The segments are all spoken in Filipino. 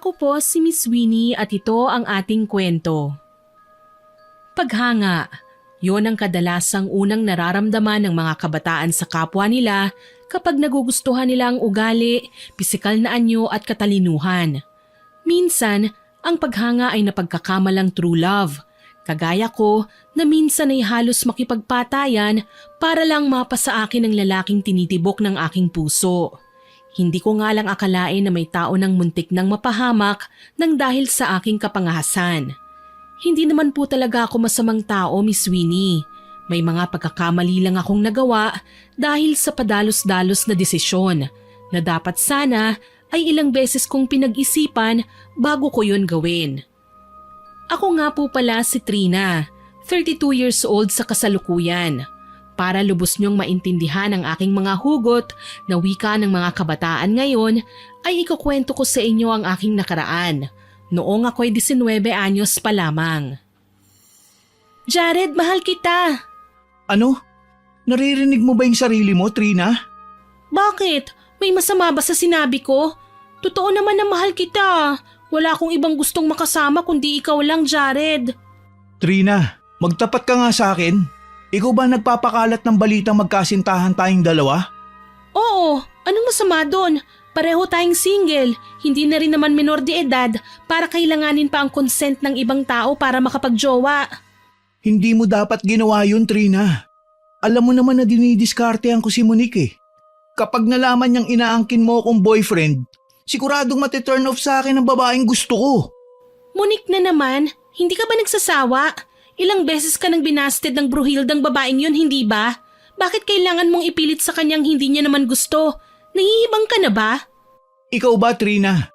Ako po si Miss Winnie at ito ang ating kwento. Paghanga, yon ang kadalasang unang nararamdaman ng mga kabataan sa kapwa nila kapag nagugustuhan nila ang ugali, pisikal na anyo at katalinuhan. Minsan, ang paghanga ay napagkakamalang true love. Kagaya ko na minsan ay halos makipagpatayan para lang mapasa akin ang lalaking tinitibok ng aking puso. Hindi ko nga lang akalain na may tao ng muntik nang mapahamak nang dahil sa aking kapangahasan. Hindi naman po talaga ako masamang tao, Miss Winnie. May mga pagkakamali lang akong nagawa dahil sa padalos-dalos na desisyon na dapat sana ay ilang beses kong pinag-isipan bago ko yun gawin. Ako nga po pala si Trina, 32 years old sa kasalukuyan. Para lubos niyong maintindihan ang aking mga hugot na wika ng mga kabataan ngayon, ay ikukwento ko sa inyo ang aking nakaraan. Noong ako'y 19 anyos pa lamang. Jared, mahal kita! Ano? Naririnig mo ba yung sarili mo, Trina? Bakit? May masama ba sa sinabi ko? Totoo naman na mahal kita. Wala akong ibang gustong makasama kundi ikaw lang, Jared. Trina, magtapat ka nga sa akin. Ikaw ba nagpapakalat ng balitang magkasintahan tayong dalawa? Oo, anong masama doon? Pareho tayong single, hindi na rin naman menor de edad para kailanganin pa ang consent ng ibang tao para makapagjowa. Hindi mo dapat ginawa yun, Trina. Alam mo naman na dinidiskartehan ko si Monique eh. Kapag nalaman niyang inaangkin mo akong boyfriend, siguradong mati-turn off sa akin ang babaeng gusto ko. Monique na naman, hindi ka ba nagsasawa? Ilang beses ka nang binasted ng bruhildang babaeng yun, hindi ba? Bakit kailangan mong ipilit sa kanyang hindi niya naman gusto? Nahihibang ka na ba? Ikaw ba, Trina?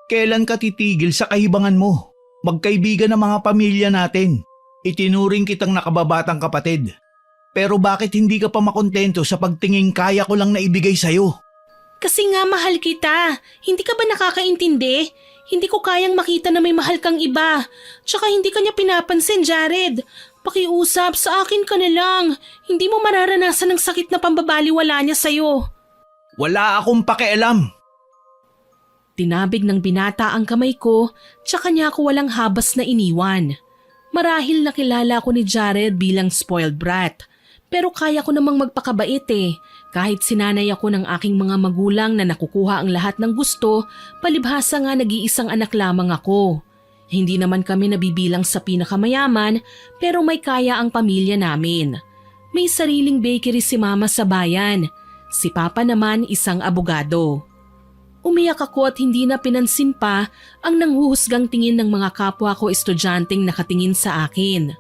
Kailan ka titigil sa kahibangan mo? Magkaibigan ng mga pamilya natin. Itinuring kitang nakababatang kapatid. Pero bakit hindi ka pa makontento sa pagtingin kaya ko lang na ibigay sa'yo? Kasi nga mahal kita. Hindi ka ba nakakaintindi? Hindi ko kayang makita na may mahal kang iba. Tsaka hindi ka niya pinapansin, Jared. Pakiusap, sa akin ka na lang. Hindi mo mararanasan ang sakit na pambabaliwala niya sa'yo. Wala akong pakialam. Tinabig ng binata ang kamay ko, tsaka niya ako walang habas na iniwan. Marahil nakilala ko ni Jared bilang spoiled brat. Pero kaya ko namang magpakabait eh. Kahit sinanay ako ng aking mga magulang na nakukuha ang lahat ng gusto, palibhasa nga nag-iisang anak lamang ako. Hindi naman kami nabibilang sa pinakamayaman, pero may kaya ang pamilya namin. May sariling bakery si mama sa bayan. Si papa naman isang abogado. Umiyak ako at hindi na pinansin pa ang nanghuhusgang tingin ng mga kapwa ko estudyanteng nakatingin sa akin.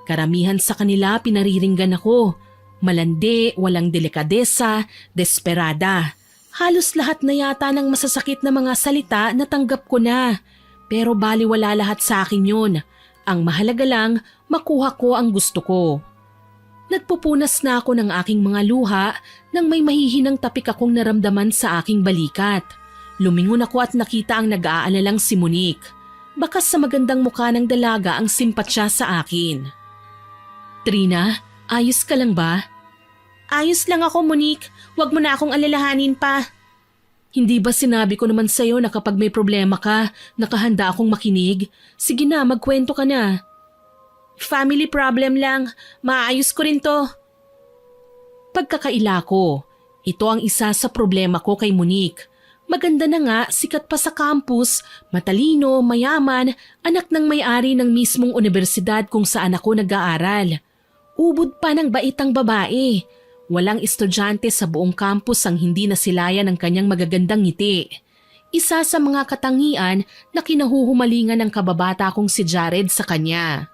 Karamihan sa kanila pinariringgan ako. Malandi, walang delikadesa, desperada. Halos lahat na yata ng masasakit na mga salita natanggap ko na. Pero baliwala lahat sa akin yun. Ang mahalaga lang, makuha ko ang gusto ko. Nagpupunas na ako ng aking mga luha nang may mahihinang tapik akong naramdaman sa aking balikat. Lumingon ako at nakita ang nag-aalalang si Monique. Bakas sa magandang mukha ng dalaga ang simpatsya sa akin. Trina, ayos ka lang ba? Ayos lang ako, Monique. Huwag mo na akong alalahanin pa. Hindi ba sinabi ko naman sa'yo na kapag may problema ka, nakahanda akong makinig? Sige na, magkwento ka na. Family problem lang. Maayos ko rin to. Pagkakaila ko, ito ang isa sa problema ko kay Monique. Maganda na nga, sikat pa sa campus, matalino, mayaman, anak ng may-ari ng mismong universidad kung saan ako nag-aaral. Ubod pa ng baitang babae. Walang estudyante sa buong campus ang hindi nasilayan ng kanyang magagandang ngiti. Isa sa mga katangian na kinahuhumalingan ng kababata kong si Jared sa kanya.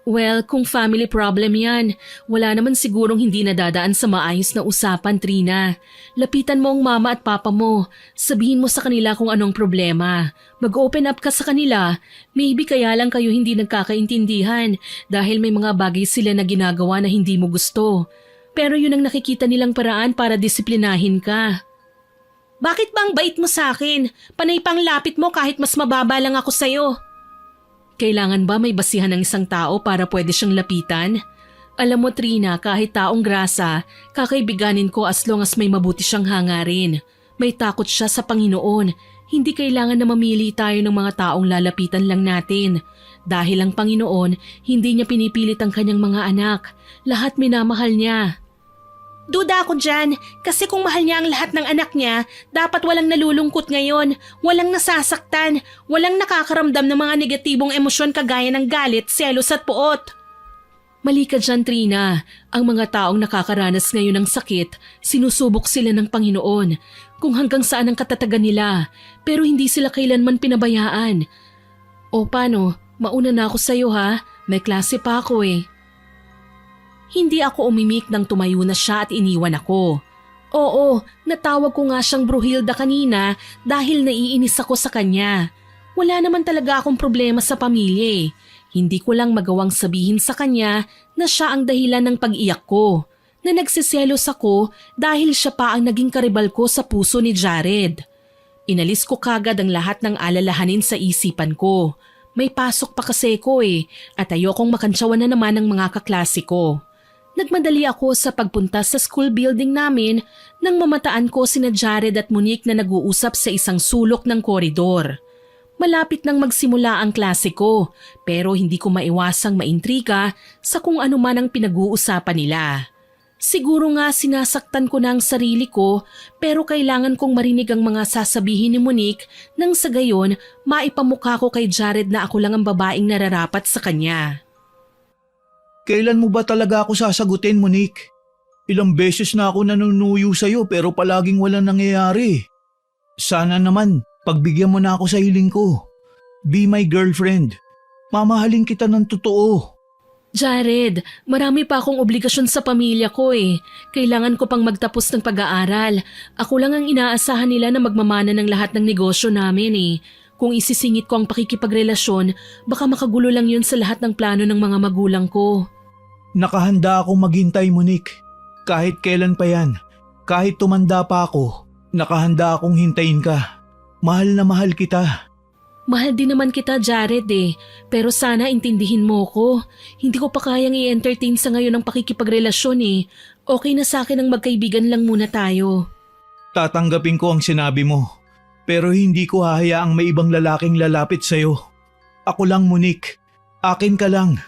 Well, kung family problem yan, wala naman sigurong hindi nadadaan sa maayos na usapan, Trina. Lapitan mo ang mama at papa mo. Sabihin mo sa kanila kung anong problema. Mag-open up ka sa kanila. Maybe kaya lang kayo hindi nagkakaintindihan dahil may mga bagay sila na ginagawa na hindi mo gusto. Pero yun ang nakikita nilang paraan para disiplinahin ka. Bakit ba ang bait mo sa akin? Panay pang lapit mo kahit mas mababa lang ako sa'yo. Kailangan ba may basihan ng isang tao para pwede siyang lapitan? Alam mo, Trina, kahit taong grasa, kakaibiganin ko as long as may mabuti siyang hangarin. May takot siya sa Panginoon. Hindi kailangan na mamili tayo ng mga taong lalapitan lang natin. Dahil ang Panginoon, hindi niya pinipilit ang kanyang mga anak. Lahat minamahal niya. Duda ako dyan, kasi kung mahal niya ang lahat ng anak niya, dapat walang nalulungkot ngayon, walang nasasaktan, walang nakakaramdam ng mga negatibong emosyon kagaya ng galit, selos at puot. Mali ka dyan, Trina. Ang mga taong nakakaranas ngayon ng sakit, sinusubok sila ng Panginoon kung hanggang saan ang katatagan nila, pero hindi sila kailanman pinabayaan. O paano, mauna na ako sa'yo ha, may klase pa ako eh. Hindi ako umimik nang tumayo na siya at iniwan ako. Oo, natawag ko nga siyang Bruhilda kanina dahil naiinis ako sa kanya. Wala naman talaga akong problema sa pamilya eh. Hindi ko lang magawang sabihin sa kanya na siya ang dahilan ng pag-iyak ko, na nagsiselos ako dahil siya pa ang naging karibal ko sa puso ni Jared. Inalis ko kagad ang lahat ng alalahanin sa isipan ko. May pasok pa kasi ko eh at ayokong makantsawan na naman ng mga kaklase ko. Nagmadali ako sa pagpunta sa school building namin nang mamataan ko sina Jared at Monique na nag-uusap sa isang sulok ng koridor. Malapit nang magsimula ang klase ko pero hindi ko maiwasang maintriga sa kung ano man ang pinag-uusapan nila. Siguro nga sinasaktan ko na ang sarili ko pero kailangan kong marinig ang mga sasabihin ni Monique nang sa gayon maipamukha ko kay Jared na ako lang ang babaeng nararapat sa kanya. Kailan mo ba talaga ako sasagutin, Monique? Ilang beses na ako nanunuyo sa'yo pero palaging walang nangyayari. Sana naman, pagbigyan mo na ako sa hiling ko. Be my girlfriend. Mamahalin kita ng totoo. Jared, marami pa akong obligasyon sa pamilya ko eh. Kailangan ko pang magtapos ng pag-aaral. Ako lang ang inaasahan nila na magmamana ng lahat ng negosyo namin eh. Kung isisingit ko ang pakikipagrelasyon, baka makagulo lang yun sa lahat ng plano ng mga magulang ko. Nakahanda akong maghintay, Monique. Kahit kailan pa yan. Kahit tumanda pa ako, nakahanda akong hintayin ka. Mahal na mahal kita. Mahal din naman kita, Jared eh. Pero sana intindihin mo ko. Hindi ko pa kayang i-entertain sa ngayon ang pakikipagrelasyon eh. Okay na sa akin ang magkaibigan lang muna tayo. Tatanggapin ko ang sinabi mo. Pero hindi ko hahayaang may ibang lalaking lalapit sa'yo. Ako lang, Monique. Akin ka lang.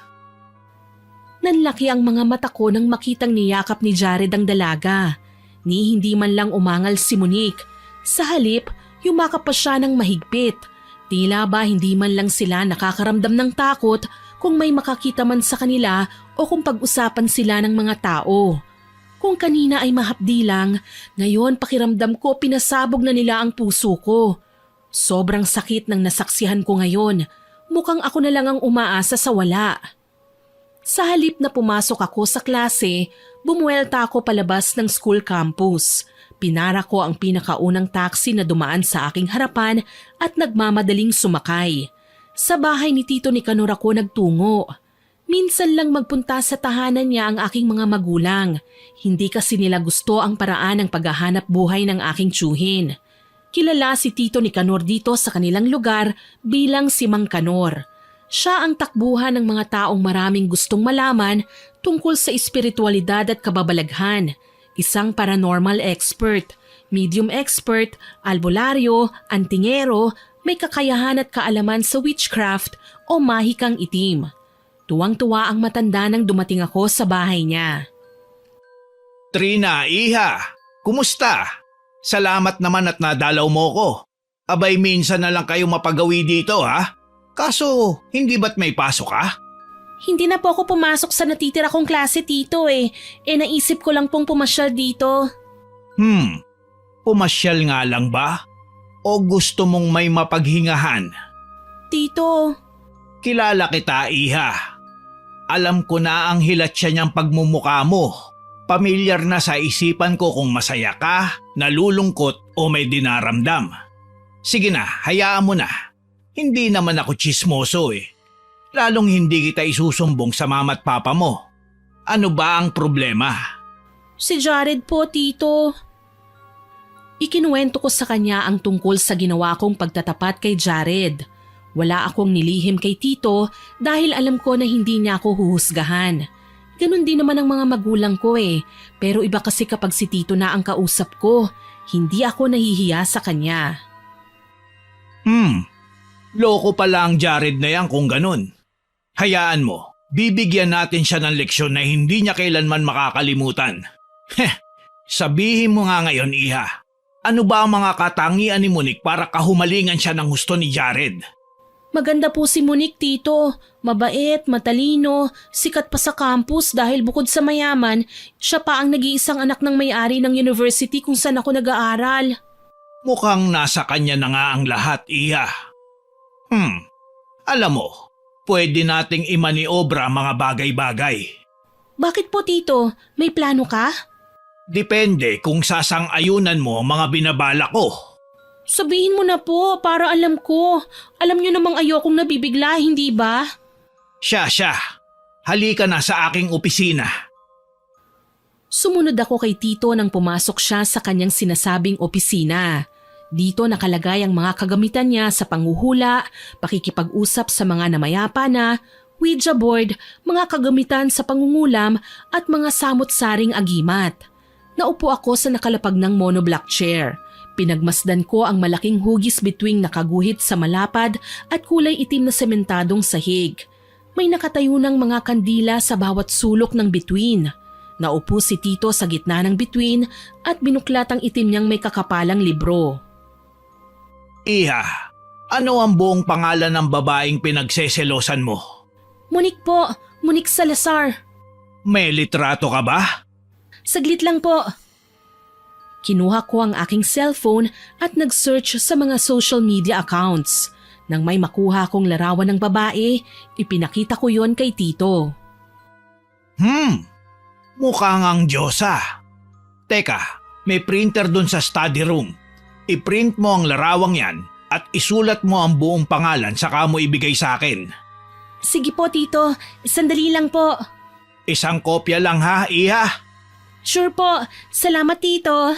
Nanlaki ang mga mata ko nang makitang niyakap ni Jared ang dalaga. Ni hindi man lang umangal si Monique. Sa halip, yumakap pa siya ng mahigpit. Tila ba hindi man lang sila nakakaramdam ng takot kung may makakita man sa kanila o kung pag-usapan sila ng mga tao. Kung kanina ay mahapdi lang, ngayon pakiramdam ko pinasabog na nila ang puso ko. Sobrang sakit ng nasaksihan ko ngayon. Mukhang ako na lang ang umaasa sa wala. Sa halip na pumasok ako sa klase, bumuelta ako palabas ng school campus. Pinara ko ang pinakaunang taxi na dumaan sa aking harapan at nagmamadaling sumakay. Sa bahay ni Tito Nicanor ako nagtungo. Minsan lang magpunta sa tahanan niya ang aking mga magulang. Hindi kasi nila gusto ang paraan ng paghahanap buhay ng aking tiyuhin. Kilala si Tito Nicanor dito sa kanilang lugar bilang si Mang Canor. Siya ang takbuhan ng mga taong maraming gustong malaman tungkol sa espiritualidad at kababalaghan. Isang paranormal expert, medium expert, albularyo, antingero, may kakayahan at kaalaman sa witchcraft o mahikang itim. Tuwang-tuwa ang matanda nang dumating ako sa bahay niya. Trina, iha, kumusta? Salamat naman at nadalaw mo ko. Abay minsan na lang kayo mapagawi dito ha? Kaso, hindi ba't may pasok ka? Hindi na po ako pumasok sa natitira kong klase, Tito eh. Naisip ko lang pong pumasyal dito. Pumasyal nga lang ba? O gusto mong may mapaghingahan? Tito. Kilala kita, iha. Alam ko na ang hilatsya niyang pagmumukha mo. Pamilyar na sa isipan ko kung masaya ka, nalulungkot o may dinaramdam. Sige na, hayaan mo na. Hindi naman ako tsismoso eh. Lalong hindi kita isusumbong sa mama at papa mo. Ano ba ang problema? Si Jared po, Tito. Ikinuwento ko sa kanya ang tungkol sa ginawa kong pagtatapat kay Jared. Wala akong nilihim kay Tito dahil alam ko na hindi niya ako huhusgahan. Ganon din naman ang mga magulang ko eh. Pero iba kasi kapag si Tito na ang kausap ko. Hindi ako nahihiya sa kanya. Loko pala ang Jared na yan kung ganun. Hayaan mo, bibigyan natin siya ng leksyon na hindi niya kailanman makakalimutan. Sabihin mo nga ngayon, Iha, ano ba ang mga katangian ni Monique para kahumalingan siya ng husto ni Jared? Maganda po si Monique, tito. Mabait, matalino, sikat pa sa campus dahil bukod sa mayaman, siya pa ang nag-iisang anak ng may-ari ng university kung saan ako nag-aaral. Mukhang nasa kanya na nga ang lahat, Iha. Alam mo, pwede nating imaniobra ang mga bagay-bagay. Bakit po, tito? May plano ka? Depende kung sasang-ayunan mo ang mga binabala ko. Sabihin mo na po para alam ko. Alam niyo namang ayokong nabibigla, hindi ba? Siya. Halika na sa aking opisina. Sumunod ako kay tito nang pumasok siya sa kanyang sinasabing opisina. Dito nakalagay ang mga kagamitan niya sa panghuhula, pakikipag-usap sa mga namayapa na, Ouija board, mga kagamitan sa pangungulam at mga samot-saring agimat. Naupo ako sa nakalapag ng monoblock chair. Pinagmasdan ko ang malaking hugis bituing nakaguhit sa malapad at kulay itim na sementadong sahig. May nakatayo ng mga kandila sa bawat sulok ng bituin. Naupo si tito sa gitna ng bituin at binuklat ang itim niyang may kakapalang libro. Iha, ano ang buong pangalan ng babaeng pinagseselosan mo? Monique po, Monique Salazar. May litrato ka ba? Saglit lang po. Kinuha ko ang aking cellphone at nag-search sa mga social media accounts. Nang may makuha kong larawan ng babae, ipinakita ko yon kay tito. Mukhang ang Diyosa. Teka, may printer dun sa study room. I-print mo ang larawang yan at isulat mo ang buong pangalan saka mo ibigay sa akin. Sige po, tito. Sandali lang po. Isang kopya lang ha, Iha? Sure po. Salamat, tito.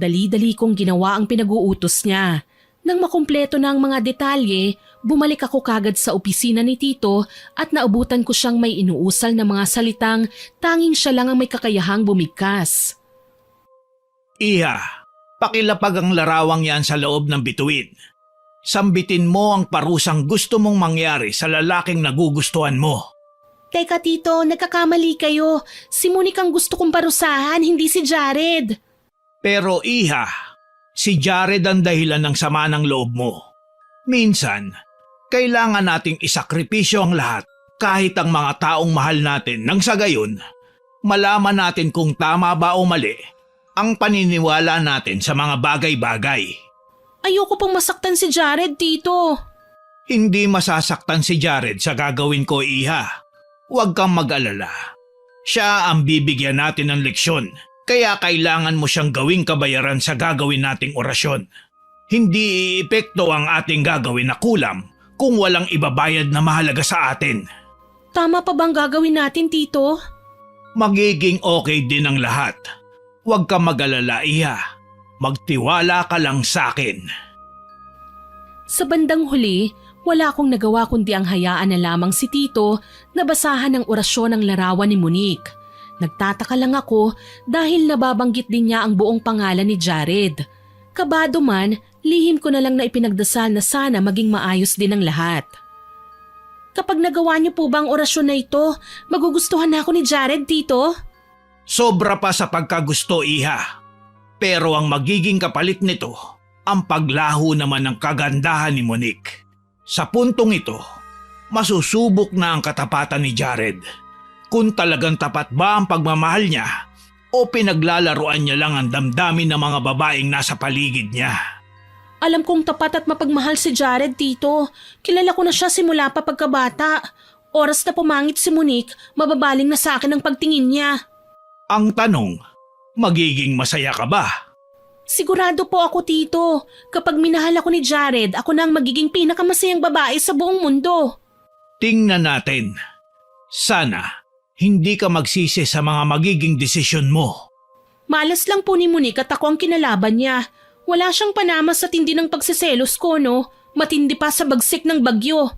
Dali-dali kong ginawa ang pinag-uutos niya. Nang makumpleto na ang mga detalye, bumalik ako kagad sa opisina ni tito at naubutan ko siyang may inuusal na mga salitang tanging siya lang ang may kakayahang bumigkas. Iha, pakilapag ang larawang yan sa loob ng bituin. Sambitin mo ang parusang gusto mong mangyari sa lalaking nagugustuhan mo. Teka tito, nagkakamali kayo. Si Monique ang gusto kong parusahan, hindi si Jared. Pero Iha, si Jared ang dahilan ng sama ng loob mo. Minsan, kailangan nating isakripisyo ang lahat kahit ang mga taong mahal natin nang sa gayon, malaman natin kung tama ba o mali ang paniniwala natin sa mga bagay-bagay. Ayoko pong masaktan si Jared, tito. Hindi masasaktan si Jared sa gagawin ko, Iha. Huwag kang mag-alala. Siya ang bibigyan natin ng leksyon, kaya kailangan mo siyang gawing kabayaran sa gagawin nating orasyon. Hindi iepekto ang ating gagawin na kulam kung walang ibabayad na mahalaga sa atin. Tama pa bang gagawin natin, tito? Magiging okay din ang lahat. Huwag kang mag-alala, Iha. Magtiwala ka lang sa akin. Sa bandang huli, wala akong nagawa kundi ang hayaan na lamang si tito na basahan ang orasyon ng larawan ni Monique. Nagtataka lang ako dahil nababanggit din niya ang buong pangalan ni Jared. Kabado man, lihim ko na lang na ipinagdasal na sana maging maayos din ang lahat. Kapag nagawa niyo po ba ang orasyon na ito, magugustuhan na ako ni Jared, tito? Sobra pa sa pagkagusto, Iha. Pero ang magiging kapalit nito, ang paglaho naman ng kagandahan ni Monique. Sa puntong ito, masusubok na ang katapatan ni Jared. Kung talagang tapat ba ang pagmamahal niya o pinaglalaruan niya lang ang damdamin ng mga babaeng nasa paligid niya. Alam kong tapat at mapagmahal si Jared, tito. Kilala ko na siya simula pa pagkabata. Oras na pumangit si Monique, mababaling na sa akin ang pagtingin niya. Ang tanong, magiging masaya ka ba? Sigurado po ako, tito. Kapag minahal ako ni Jared, ako na ang magiging pinakamasayang babae sa buong mundo. Tingnan natin. Sana, hindi ka magsisi sa mga magiging desisyon mo. Malas lang po ni Monique at ako ang kinalaban niya. Wala siyang panama sa tindi ng pagsiselos ko, no? Matindi pa sa bagsik ng bagyo.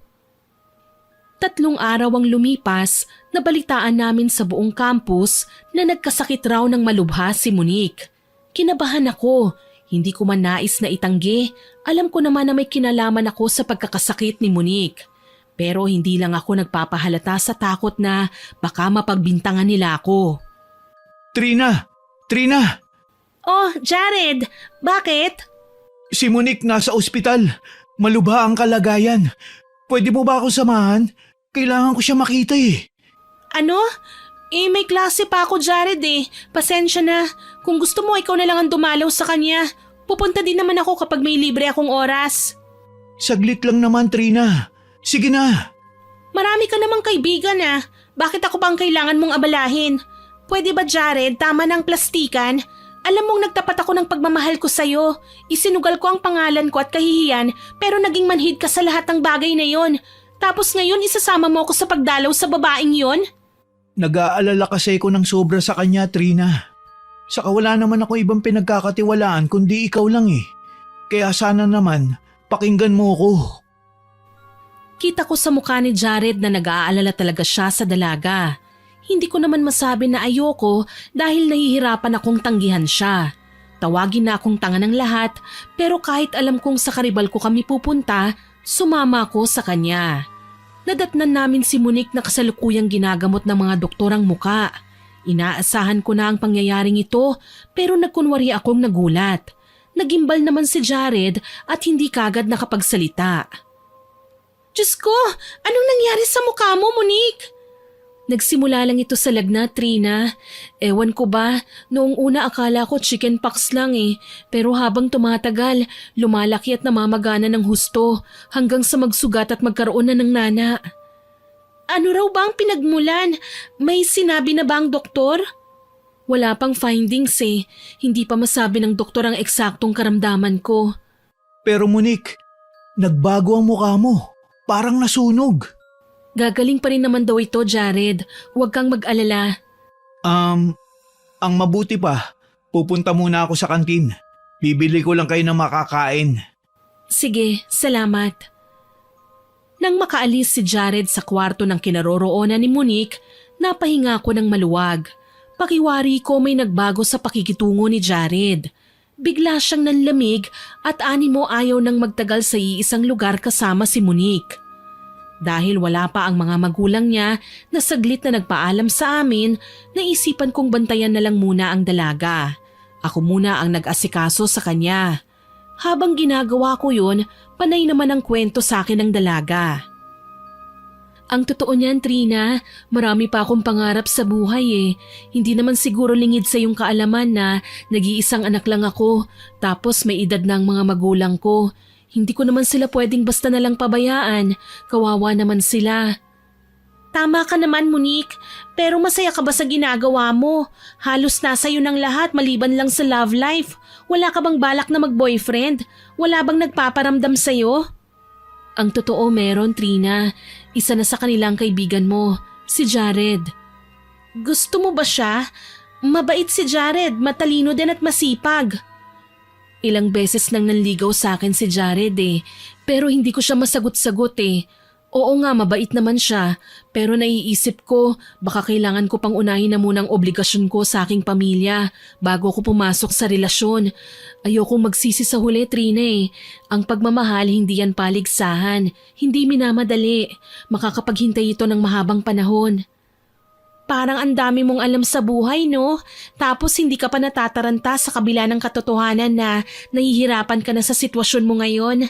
3 araw ang lumipas, nabalitaan namin sa buong campus na nagkasakit raw ng malubha si Monique. Kinabahan ako. Hindi ko man nais na itanggi. Alam ko naman na may kinalaman ako sa pagkakasakit ni Monique. Pero hindi lang ako nagpapahalata sa takot na baka mapagbintangan nila ako. Trina! Trina! Oh, Jared! Bakit? Si Monique nasa ospital. Malubha ang kalagayan. Pwede mo ba ako samahan? Kailangan ko siya makita eh. Ano? May klase pa ako, Jared eh. Pasensya na. Kung gusto mo, ikaw na lang ang dumalaw sa kanya. Pupunta din naman ako kapag may libre akong oras. Saglit lang naman, Trina. Sige na. Marami ka namang kaibigan ah. Bakit ako bang kailangan mong abalahin? Pwede ba, Jared, tama ng plastikan? Alam mong nagtapat ako ng pagmamahal ko sa'yo. Isinugal ko ang pangalan ko at kahihiyan pero naging manhid ka sa lahat ng bagay na yon. Tapos ngayon isasama mo ako sa pagdalaw sa babaeng yon? Nag-aalala kasi ko ng sobra sa kanya, Trina. Saka wala naman ako ibang pinagkakatiwalaan kundi ikaw lang eh. Kaya sana naman, pakinggan mo ko. Kita ko sa mukha ni Jared na nag-aalala talaga siya sa dalaga. Hindi ko naman masabi na ayoko dahil nahihirapan akong tanggihan siya. Tawagin na akong tanga ng lahat pero kahit alam kong sa karibal ko kami pupunta, sumama ako sa kanya. Nadatnan namin si Monique na kasalukuyang ginagamot ng mga doktor ang muka. Inaasahan ko na ang pangyayaring ito pero nagkunwari akong nagulat. Nagimbal naman si Jared at hindi kagad nakapagsalita. Diyos ko! Anong nangyari sa mukha mo, Monique? Nagsimula lang ito sa lagnat, Trina. Ewan ko ba, noong una akala ko chickenpox lang eh. Pero habang tumatagal, lumalaki at namamagana ng husto hanggang sa magsugat at magkaroon na ng nana. Ano raw ba ang pinagmulan? May sinabi na ba ang doktor? Wala pang findings eh. Hindi pa masabi ng doktor ang eksaktong karamdaman ko. Pero Monique, nagbago ang mukha mo. Parang nasunog. Gagaling pa rin naman daw ito, Jared. Huwag kang mag-alala. Ang mabuti pa, pupunta muna ako sa kantin. Bibili ko lang kayo ng makakain. Sige, salamat. Nang makaalis si Jared sa kwarto ng kinaroroonan ni Monique, napahinga ako ng maluwag. Pakiwari ko may nagbago sa pakikitungo ni Jared. Bigla siyang nanlamig at animo ayaw nang magtagal sa iisang lugar kasama si Monique. Dahil wala pa ang mga magulang niya na saglit na nagpaalam sa amin, naisipan kong bantayan na lang muna ang dalaga. Ako muna ang nag-asikaso sa kanya. Habang ginagawa ko yun, panay naman ang kwento sa akin ng dalaga. Ang totoo niyan, Trina, marami pa akong pangarap sa buhay eh. Hindi naman siguro lingid sa iyong kaalaman na nag-iisang anak lang ako, tapos may edad na ang mga magulang ko. Hindi ko naman sila pwedeng basta na lang pabayaan. Kawawa naman sila. Tama ka naman, Monique. Pero masaya ka ba sa ginagawa mo? Halos nasa iyo ng lahat maliban lang sa love life. Wala ka bang balak na mag-boyfriend? Wala bang nagpaparamdam sa'yo? Ang totoo meron, Trina. Isa na sa kanilang kaibigan mo, si Jared. Gusto mo ba siya? Mabait si Jared, matalino din at masipag. Ilang beses nang nanligaw sa akin si Jared eh, pero hindi ko siya masagot-sagot eh. Oo nga, mabait naman siya, pero naiisip ko baka kailangan ko pang unahin na munang obligasyon ko sa aking pamilya bago ko pumasok sa relasyon. Ayokong magsisi sa huli, Trina eh. Ang pagmamahal hindi yan paligsahan, hindi minamadali. Makakapaghintay ito ng mahabang panahon. Parang ang dami mong alam sa buhay, no? Tapos hindi ka pa natataranta sa kabila ng katotohanan na nahihirapan ka na sa sitwasyon mo ngayon.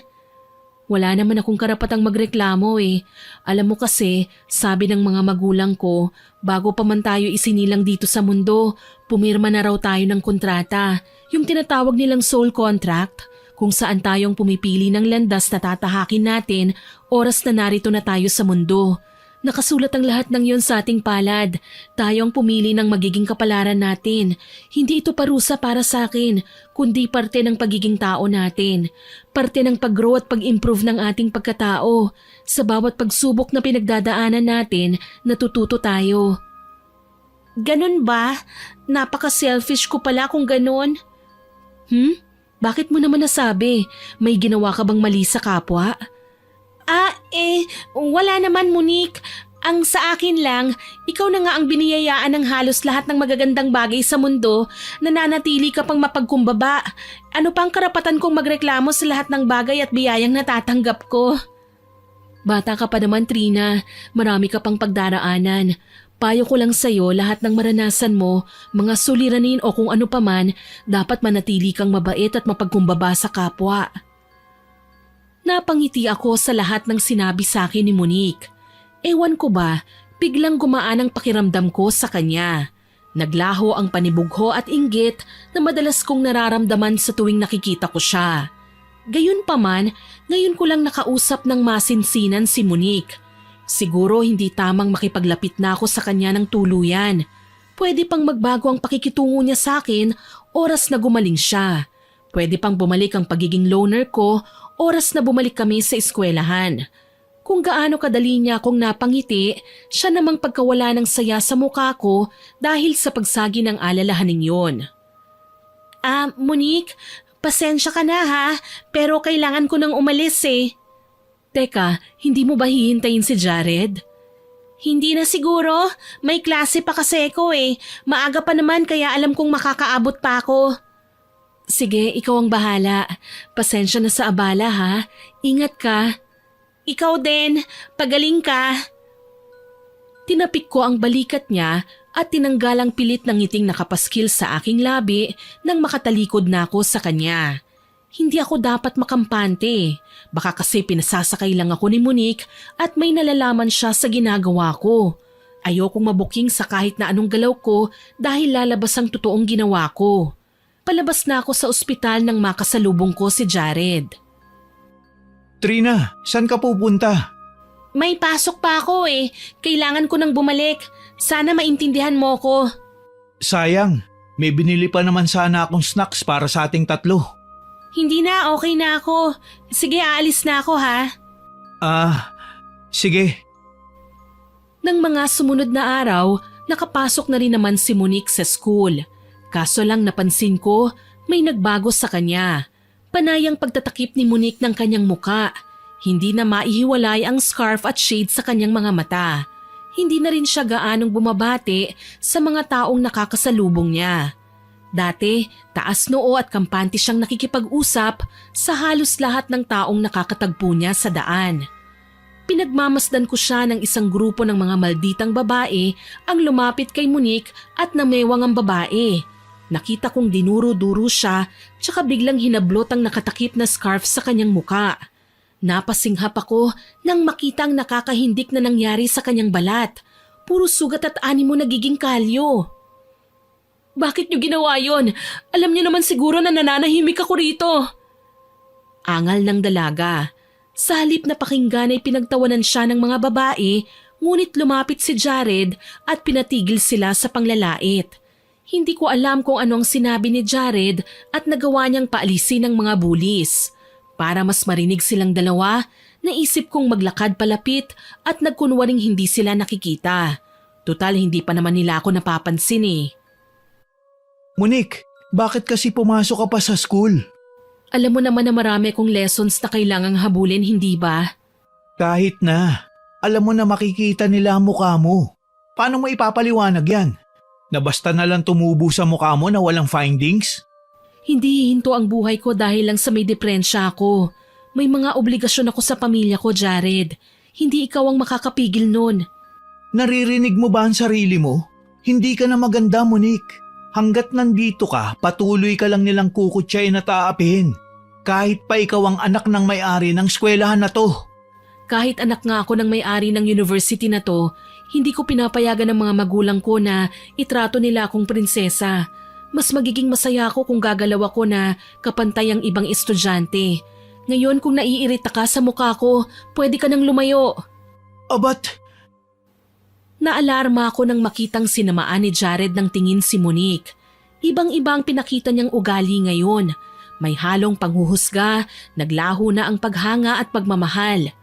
Wala naman akong karapatang magreklamo eh. Alam mo kasi, sabi ng mga magulang ko, bago pa man tayo isinilang dito sa mundo, pumirma na raw tayo ng kontrata. Yung tinatawag nilang soul contract, kung saan tayong pumipili ng landas na tatahakin natin, oras na narito na tayo sa mundo. Nakasulat ang lahat ng yon sa ating palad. Tayo ang pumili ng magiging kapalaran natin. Hindi ito parusa para sa akin, kundi parte ng pagiging tao natin. Parte ng pag-grow at pag-improve ng ating pagkatao. Sa bawat pagsubok na pinagdadaanan natin, natututo tayo. Ganun ba? Napaka-selfish ko pala kung ganun. Bakit mo naman nasabi? May ginawa ka bang mali sa kapwa? Wala naman, Monique. Ang sa akin lang, ikaw na nga ang biniyayaan ng halos lahat ng magagandang bagay sa mundo, nananatili ka pang mapagkumbaba. Ano pang karapatan kong magreklamo sa lahat ng bagay at biyayang natatanggap ko? Bata ka pa naman, Trina. Marami ka pang pagdaraanan. Payo ko lang sa'yo, lahat ng maranasan mo, mga suliranin o kung ano paman, dapat manatili kang mabait at mapagkumbaba sa kapwa. Napangiti ako sa lahat ng sinabi sa akin ni Monique. Ewan ko ba, biglang gumaan ang pakiramdam ko sa kanya. Naglaho ang panibugho at inggit na madalas kong nararamdaman sa tuwing nakikita ko siya. Gayunpaman, ngayon ko lang nakausap ng masinsinan si Monique. Siguro hindi tamang makipaglapit na ako sa kanya ng tuluyan. Pwede pang magbago ang pakikitungo niya sa akin oras na gumaling siya. Pwede pang bumalik ang pagiging loner ko oras na bumalik kami sa eskwelahan. Kung gaano kadali niya akong napangiti, siya namang pagkawala ng saya sa mukha ko dahil sa pagsagi ng alalahaning yon. Monique, pasensya ka na ha, pero kailangan ko nang umalis eh. Teka, hindi mo ba hihintayin si Jared? Hindi na siguro, may klase pa kasi ko eh. Maaga pa naman kaya alam kong makakaabot pa ako. Sige, ikaw ang bahala. Pasensya na sa abala ha. Ingat ka. Ikaw din, pagaling ka. Tinapik ko ang balikat niya at tinanggal ang pilit ng ngiting nakapaskil sa aking labi nang makatalikod na ako sa kanya. Hindi ako dapat makampante. Baka kasi pinasasakay lang ako ni Monique at may nalalaman siya sa ginagawa ko. Ayokong mabuking sa kahit na anong galaw ko dahil lalabas ang totoong ginawa ko. Palabas na ako sa ospital nang makasalubong ko si Jared. Trina, saan ka pupunta? May pasok pa ako eh. Kailangan ko nang bumalik. Sana maintindihan mo ko. Sayang, may binili pa naman sana akong snacks para sa ating tatlo. Hindi na, okay na ako. Sige, aalis na ako ha. Sige. Nang mga sumunod na araw, nakapasok na rin naman si Monique sa school. Kaso lang napansin ko, may nagbago sa kanya. Panay ang pagtatakip ni Monique ng kanyang muka. Hindi na maihiwalay ang scarf at shade sa kanyang mga mata. Hindi na rin siya gaanong bumabati sa mga taong nakakasalubong niya. Dati, taas noo at kampante siyang nakikipag-usap sa halos lahat ng taong nakakatagpo niya sa daan. Pinagmamasdan ko siya ng isang grupo ng mga malditang babae ang lumapit kay Monique at namewang ang babae. Nakita kong dinuro-duro siya tsaka biglang hinablot ang nakatakip na scarf sa kanyang muka. Napasinghap ako nang makita ang nakakahindik na nangyari sa kanyang balat. Puro sugat at animo nagiging kalyo. Bakit niyo ginawa yon? Alam niyo naman siguro na nananahimik ako rito. Angal ng dalaga. Sa halip na pakinggan ay pinagtawanan siya ng mga babae, ngunit lumapit si Jared at pinatigil sila sa panglalait. Hindi ko alam kung ano ang sinabi ni Jared at nagawa niyang paalisin ng mga bulis. Para mas marinig silang dalawa, naisip kong maglakad palapit at nagkunwaring hindi sila nakikita. Tutal hindi pa naman nila ako napapansin eh. Monique, bakit kasi pumasok ka pa sa school? Alam mo naman na marami kong lessons na kailangang habulin, hindi ba? Kahit na, alam mo na makikita nila ang mukha mo. Paano mo ipapaliwanag yan? Na basta na lang tumubo sa mukha mo na walang findings? Hindi hihinto ang buhay ko dahil lang sa may deprensya ako. May mga obligasyon ako sa pamilya ko, Jared. Hindi ikaw ang makakapigil nun. Naririnig mo ba ang sarili mo? Hindi ka na maganda, Monique. Hanggat nandito ka, patuloy ka lang nilang kukutsayin at aapihin. Kahit pa ikaw ang anak ng may-ari ng eskwelahan na to. Kahit anak nga ako ng may-ari ng university na to, hindi ko pinapayagan ng mga magulang ko na itrato nila akong prinsesa. Mas magiging masaya ako kung gagalaw ako na kapantay ang ibang estudyante. Ngayon kung naiirita ka sa mukha ko, pwede ka nang lumayo. Abat! Naalarma ako nang makitang sinamaan ni Jared ng tingin si Monique. Ibang-ibang pinakita niyang ugali ngayon. May halong panghuhusga, naglaho na ang paghanga at pagmamahal.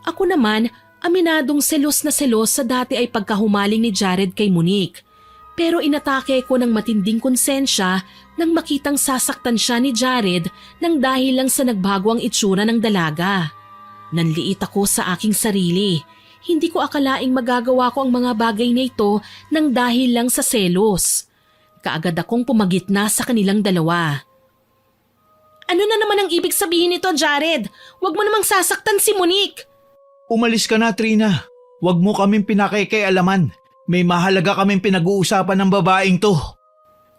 Ako naman, aminadong selos na selos sa dati ay pagkahumaling ni Jared kay Monique. Pero inatake ko ng matinding konsensya nang makitang sasaktan siya ni Jared nang dahil lang sa nagbago ang itsura ng dalaga. Nanliit ako sa aking sarili. Hindi ko akalaing magagawa ko ang mga bagay na ito nang dahil lang sa selos. Kaagad akong pumagitna sa kanilang dalawa. Ano na naman ang ibig sabihin nito, Jared? Huwag mo namang sasaktan si Monique. Umalis ka na, Trina. Huwag mo kaming pinakikialaman. May mahalaga kaming pinag-uusapan ng babaeng to.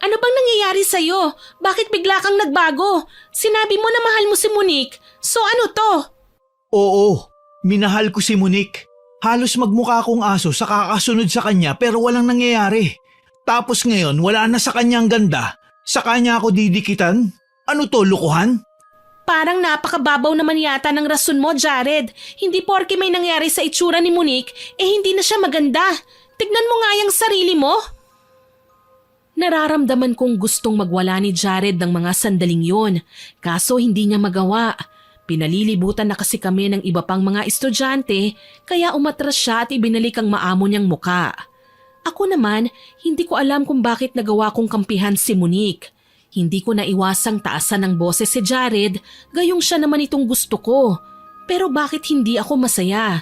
Ano bang nangyayari sa'yo? Bakit bigla kang nagbago? Sinabi mo na mahal mo si Monique. So ano to? Oo, minahal ko si Monique. Halos magmukha akong aso sa kakasunod sa kanya pero walang nangyayari. Tapos ngayon wala na sa kanyang ganda. Sa kanya ako didikitan? Ano to, lukuhan? Parang napakababaw naman yata ng rason mo, Jared. Hindi porke may nangyari sa itsura ni Monique, hindi na siya maganda. Tignan mo nga yung sarili mo. Nararamdaman kong gustong magwala ni Jared ng mga sandaling yun, kaso hindi niya magawa. Pinalilibutan na kasi kami ng iba pang mga estudyante, kaya umatras siya at ibinalik ang maamo niyang muka. Ako naman, hindi ko alam kung bakit nagawa kong kampihan si Monique. Hindi ko naiwasang taasan ng boses si Jared, gayong siya naman itong gusto ko. Pero bakit hindi ako masaya?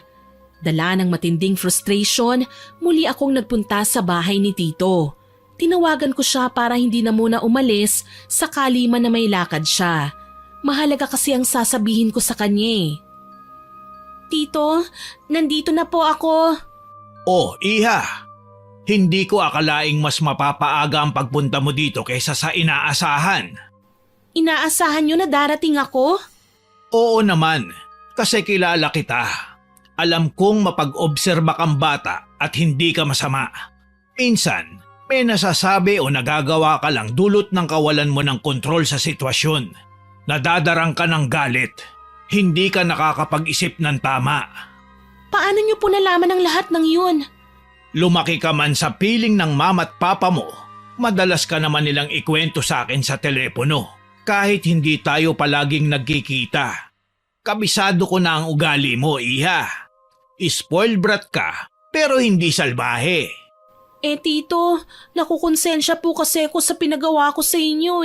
Dala ng matinding frustration, muli akong nagpunta sa bahay ni Tito. Tinawagan ko siya para hindi na muna umalis sakali man na may lakad siya. Mahalaga kasi ang sasabihin ko sa kanya. Tito, nandito na po ako. Oh, Iha. Hindi ko akalaing mas mapapaaga ang pagpunta mo dito kaysa sa inaasahan. Inaasahan niyo na darating ako? Oo naman, kasi kilala kita. Alam kong mapag-obserba kang bata at hindi ka masama. Minsan, may nasasabi o nagagawa ka lang dulot ng kawalan mo ng kontrol sa sitwasyon. Nadadarang ka ng galit. Hindi ka nakakapag-isip ng tama. Paano niyo po nalaman ang lahat ng yun? Lumaki ka man sa piling ng mama at papa mo, madalas ka naman nilang ikwento sa akin sa telepono kahit hindi tayo palaging nagkikita. Kabisado ko na ang ugali mo, Iha. Spoiled brat ka pero hindi salbahe. Tito, nakukonsensya po kasi ako sa pinagawa ko sa inyo.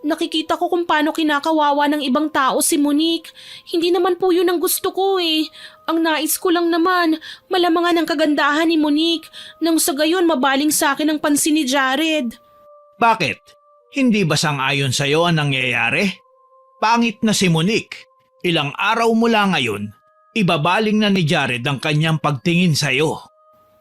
Nakikita ko kung paano kinakawawa ng ibang tao si Monique. Hindi naman po yun ang gusto ko. Ang nais ko lang naman, malamangan ang kagandahan ni Monique nang sa gayon mabaling sa akin ang pansin ni Jared. Bakit? Hindi ba sang-ayon sa'yo ang nangyayari? Pangit na si Monique. Ilang araw mula ngayon, ibabaling na ni Jared ang kanyang pagtingin sa'yo.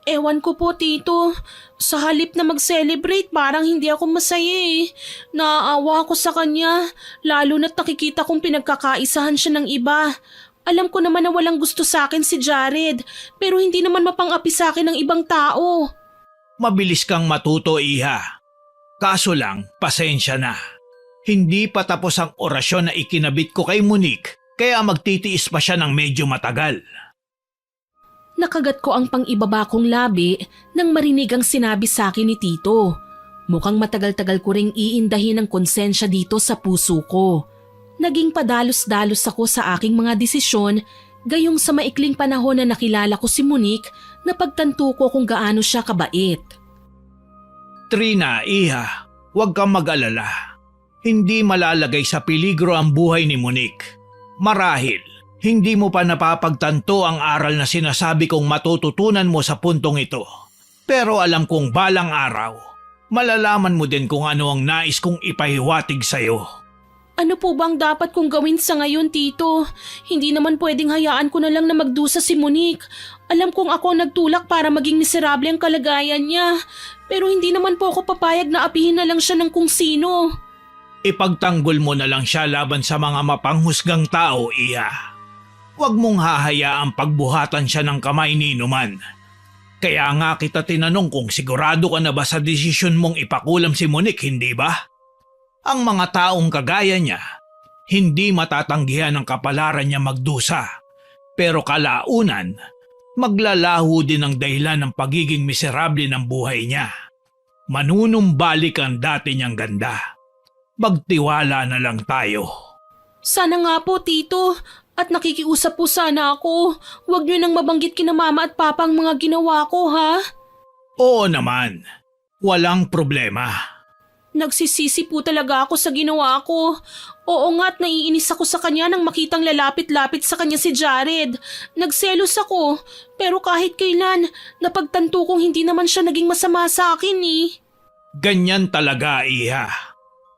Ewan ko po, Tito. Sa halip na mag-celebrate, parang hindi ako masaya. Naaawa ako sa kanya, lalo na't nakikita kong pinagkakaisahan siya ng iba. Alam ko naman na walang gusto sa akin si Jared, pero hindi naman mapang-api sa akin ng ibang tao. Mabilis kang matuto, Iha. Kaso lang, pasensya na. Hindi pa tapos ang orasyon na ikinabit ko kay Monique, kaya magtitiis pa siya ng medyo matagal. Nakagat ko ang pang-ibaba kong labi nang marinig ang sinabi sa akin ni Tito. Mukhang matagal-tagal ko ring iindahin ang konsensya dito sa puso ko. Naging padalos-dalos ako sa aking mga desisyon, gayong sa maikling panahon na nakilala ko si Monique, napagtanto ko kung gaano siya kabait. Trina, Iha, huwag kang mag-alala. Hindi malalagay sa peligro ang buhay ni Monique. Marahil, hindi mo pa napapagtanto ang aral na sinasabi kong matututunan mo sa puntong ito. Pero alam kong balang araw, malalaman mo din kung ano ang nais kong ipahiwatig sa'yo. Ano po bang dapat kong gawin sa ngayon, Tito? Hindi naman pwedeng hayaan ko na lang na magdusa si Monique. Alam kong ako nagtulak para maging miserable ang kalagayan niya. Pero hindi naman po ako papayag na apihin na lang siya ng kung sino. Ipagtanggol mo na lang siya laban sa mga mapanghusgang tao, Iha. Huwag mong hahayaang pagbuhatan siya ng kamay ni Numan. Kaya nga kita tinanong kung sigurado ka na ba sa desisyon mong ipakulam si Monique, hindi ba? Ang mga taong kagaya niya, hindi matatanggihan ang kapalaran niya magdusa. Pero kalaunan, maglalaho din ang dahilan ng pagiging miserable ng buhay niya. Manunumbalik ang dati niyang ganda. Magtiwala na lang tayo. Sana nga po, Tito. At nakikiusap po sana ako. Huwag niyo nang mabanggit kina mama at papa ang mga ginawa ko, ha? Oo naman. Walang problema. Nagsisisi po talaga ako sa ginawa ko. Oo nga't naiinis ako sa kanya nang makitang lalapit-lapit sa kanya si Jared. Nagselos ako, pero kahit kailan, napagtanto kong hindi naman siya naging masama sa akin eh. Ganyan talaga, Iha.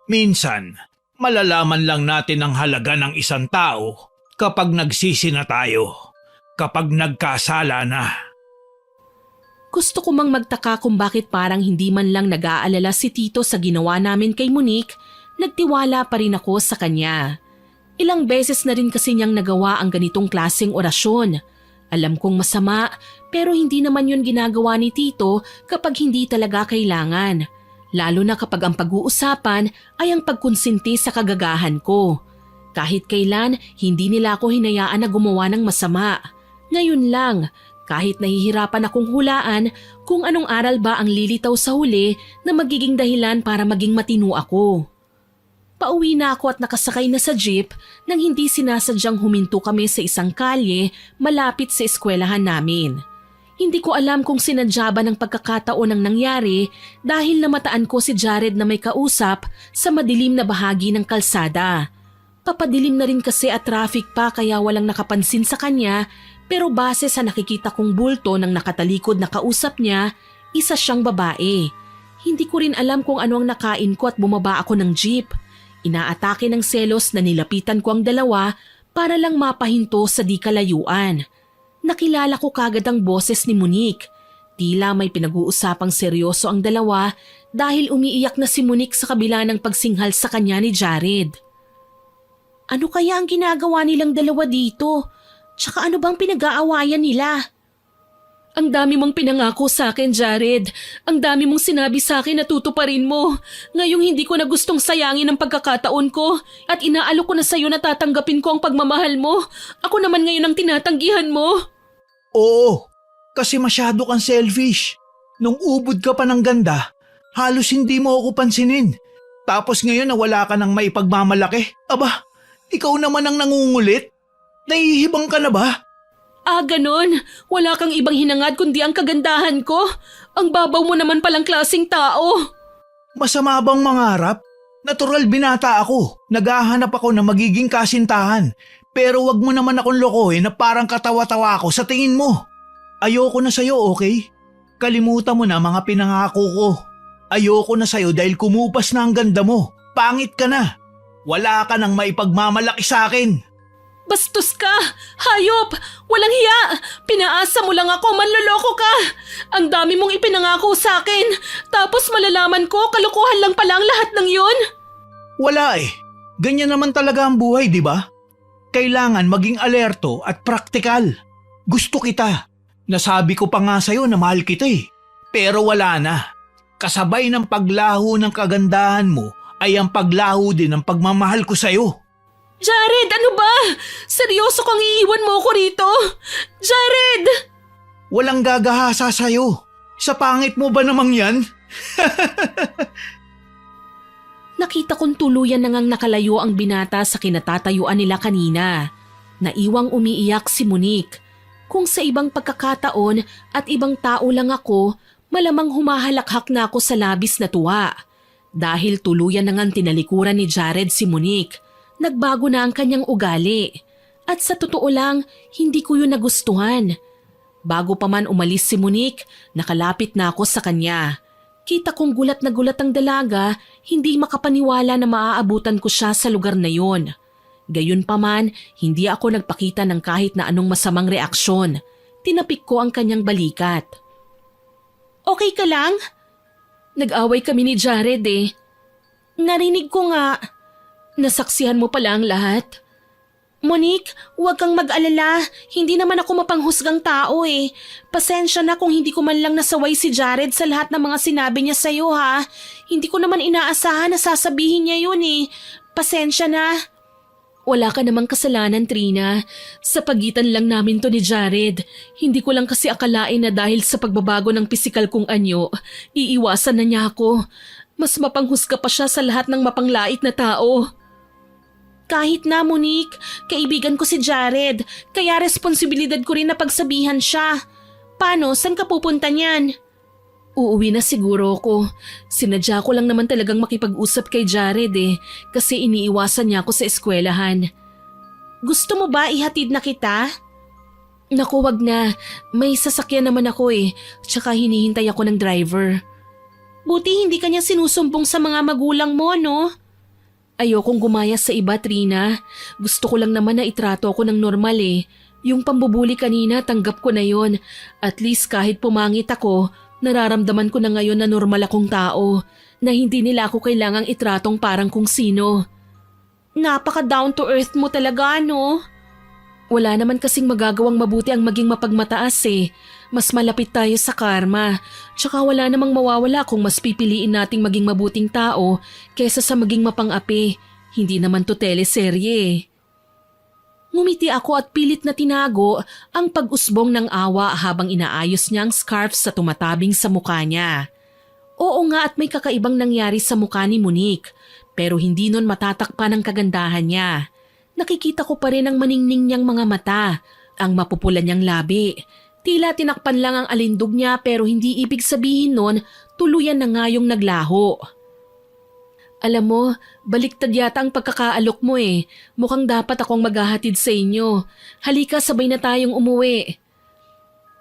Minsan, malalaman lang natin ang halaga ng isang tao kapag nagsisi na tayo, kapag nagkasala na. Gusto ko mang magtaka kung bakit parang hindi man lang nag-aalala si Tito sa ginawa namin kay Monique, nagtiwala pa rin ako sa kanya. Ilang beses na rin kasi niyang nagawa ang ganitong klaseng orasyon. Alam kong masama, pero hindi naman yun ginagawa ni Tito kapag hindi talaga kailangan. Lalo na kapag ang pag-uusapan ay ang pagkonsinti sa kagagahan ko. Kahit kailan, hindi nila ako hinayaan na gumawa ng masama. Ngayon lang, kahit nahihirapan akong hulaan kung anong aral ba ang lilitaw sa huli na magiging dahilan para maging matino ako. Pauwi na ako at nakasakay na sa jeep nang hindi sinasadyang huminto kami sa isang kalye malapit sa eskwelahan namin. Hindi ko alam kung sinadya ba ng pagkakataon ang nangyari dahil namataan ko si Jared na may kausap sa madilim na bahagi ng kalsada. Papadilim na rin kasi at traffic pa kaya walang nakapansin sa kanya. Pero base sa nakikita kong bulto ng nakatalikod na kausap niya, isa siyang babae. Hindi ko rin alam kung ano ang nakain ko at bumaba ako ng jeep. Inaatake ng selos na nilapitan ko ang dalawa para lang mapahinto sa di kalayuan. Nakilala ko kagad ang boses ni Monique. Tila may pinag-uusapang seryoso ang dalawa dahil umiiyak na si Monique sa kabila ng pagsinghal sa kanya ni Jared. Ano kaya ang ginagawa nilang dalawa dito? Tsaka ano bang pinag-aawayan nila? Ang dami mong pinangako sa akin, Jared. Ang dami mong sinabi sa akin na tutuparin mo. Ngayong hindi ko na gustong sayangin ang pagkakataon ko at inaalok ko na sa'yo na tatanggapin ko ang pagmamahal mo. Ako naman ngayon ang tinatanggihan mo. Oo, kasi masyado kang selfish. Nung ubod ka pa ng ganda, halos hindi mo ako pansinin. Tapos ngayon na wala ka ng maipagmamalaki. Aba, ikaw naman ang nangungulit. Nahihibang ka na ba? Ganon. Wala kang ibang hinangad kundi ang kagandahan ko. Ang babaw mo naman palang klaseng tao. Masama bang mangarap? Natural binata ako. Naghahanap ako na magiging kasintahan. Pero wag mo naman akong lokohin na parang katawa-tawa ako sa tingin mo. Ayoko na sa'yo, okay? Kalimutan mo na mga pinangako ko. Ayoko na sa'yo dahil kumupas na ang ganda mo. Pangit ka na. Wala ka nang maipagmamalaki sa akin. Bastos ka! Hayop! Walang hiya! Pinaasa mo lang ako, manloloko ka! Ang dami mong ipinangako sa akin, tapos malalaman ko kalokohan lang pala ang lahat ng yun? Wala eh. Ganyan naman talaga ang buhay, di ba? Kailangan maging alerto at praktikal. Gusto kita. Nasabi ko pa nga sa'yo na mahal kita eh. Pero wala na. Kasabay ng paglaho ng kagandahan mo ay ang paglaho din ng pagmamahal ko sa'yo. Jared, ano ba? Seryoso kang iiwan mo ko rito? Jared! Walang gagahasa sa'yo. Sa pangit mo ba namang yan? Nakita kong tuluyan na ngang nakalayo ang binata sa kinatatayuan nila kanina. Naiwang umiiyak si Monique. Kung sa ibang pagkakataon at ibang tao lang ako, malamang humahalakhak na ako sa labis na tuwa. Dahil tuluyan na ngang tinalikuran ni Jared si Monique. Nagbago na ang kanyang ugali. At sa totoo lang, hindi ko yun nagustuhan. Bago pa man umalis si Monique, nakalapit na ako sa kanya. Kita kong gulat na gulat ang dalaga, hindi makapaniwala na maaabutan ko siya sa lugar na yon. Gayunpaman, hindi ako nagpakita ng kahit na anong masamang reaksyon. Tinapik ko ang kanyang balikat. Okay ka lang? Nag-away kami ni Jared eh. Narinig ko nga. Nasaksihan mo pala ang lahat. Monique, huwag kang mag-alala. Hindi naman ako mapanghusgang tao eh. Pasensya na kung hindi ko man lang nasaway si Jared sa lahat ng mga sinabi niya sa'yo ha. Hindi ko naman inaasahan na sasabihin niya yun eh. Pasensya na. Wala ka namang kasalanan, Trina. Sa pagitan lang namin to ni Jared. Hindi ko lang kasi akalain na dahil sa pagbabago ng pisikal kong anyo, iiwasan na niya ako. Mas mapanghusga pa siya sa lahat ng mapanglait na tao. Kahit na, Monique, kaibigan ko si Jared, kaya responsibilidad ko rin na pagsabihan siya. Paano? Saan ka pupunta niyan? Uuwi na siguro ako. Sinadya ko lang naman talagang makipag-usap kay Jared kasi iniiwasan niya ako sa eskwelahan. Gusto mo ba ihatid na kita? Naku, wag na. May sasakyan naman ako tsaka hinihintay ako ng driver. Buti hindi kanya sinusumbong sa mga magulang mo, no? Ayokong gumaya sa iba, Trina. Gusto ko lang naman na itrato ako ng normal Yung pambubuli kanina, tanggap ko na yon. At least kahit pumangit ako, nararamdaman ko na ngayon na normal akong tao, na hindi nila ako kailangang itratong parang kung sino. Napaka down to earth mo talaga, no? Wala naman kasing magagawang mabuti ang maging mapagmataas Mas malapit tayo sa karma. Tsaka wala namang mawawala kung mas pipiliin nating maging mabuting tao kesa sa maging mapang-api. Hindi naman to teleserye. Ngumiti ako at pilit na tinago ang pag-usbong ng awa habang inaayos niya ang scarf sa tumatabing sa mukha niya. Oo nga at may kakaibang nangyari sa mukha ni Monique, pero hindi nun matatakpan ang kagandahan niya. Nakikita ko pa rin ang maningning niyang mga mata, ang mapupula niyang labi. Tila tinakpan lang ang alindog niya pero hindi ibig sabihin nun tuluyan na nga yung naglaho. Alam mo, baliktad yata ang pagkakaalok mo Mukhang dapat akong maghahatid sa inyo. Halika, sabay na tayong umuwi.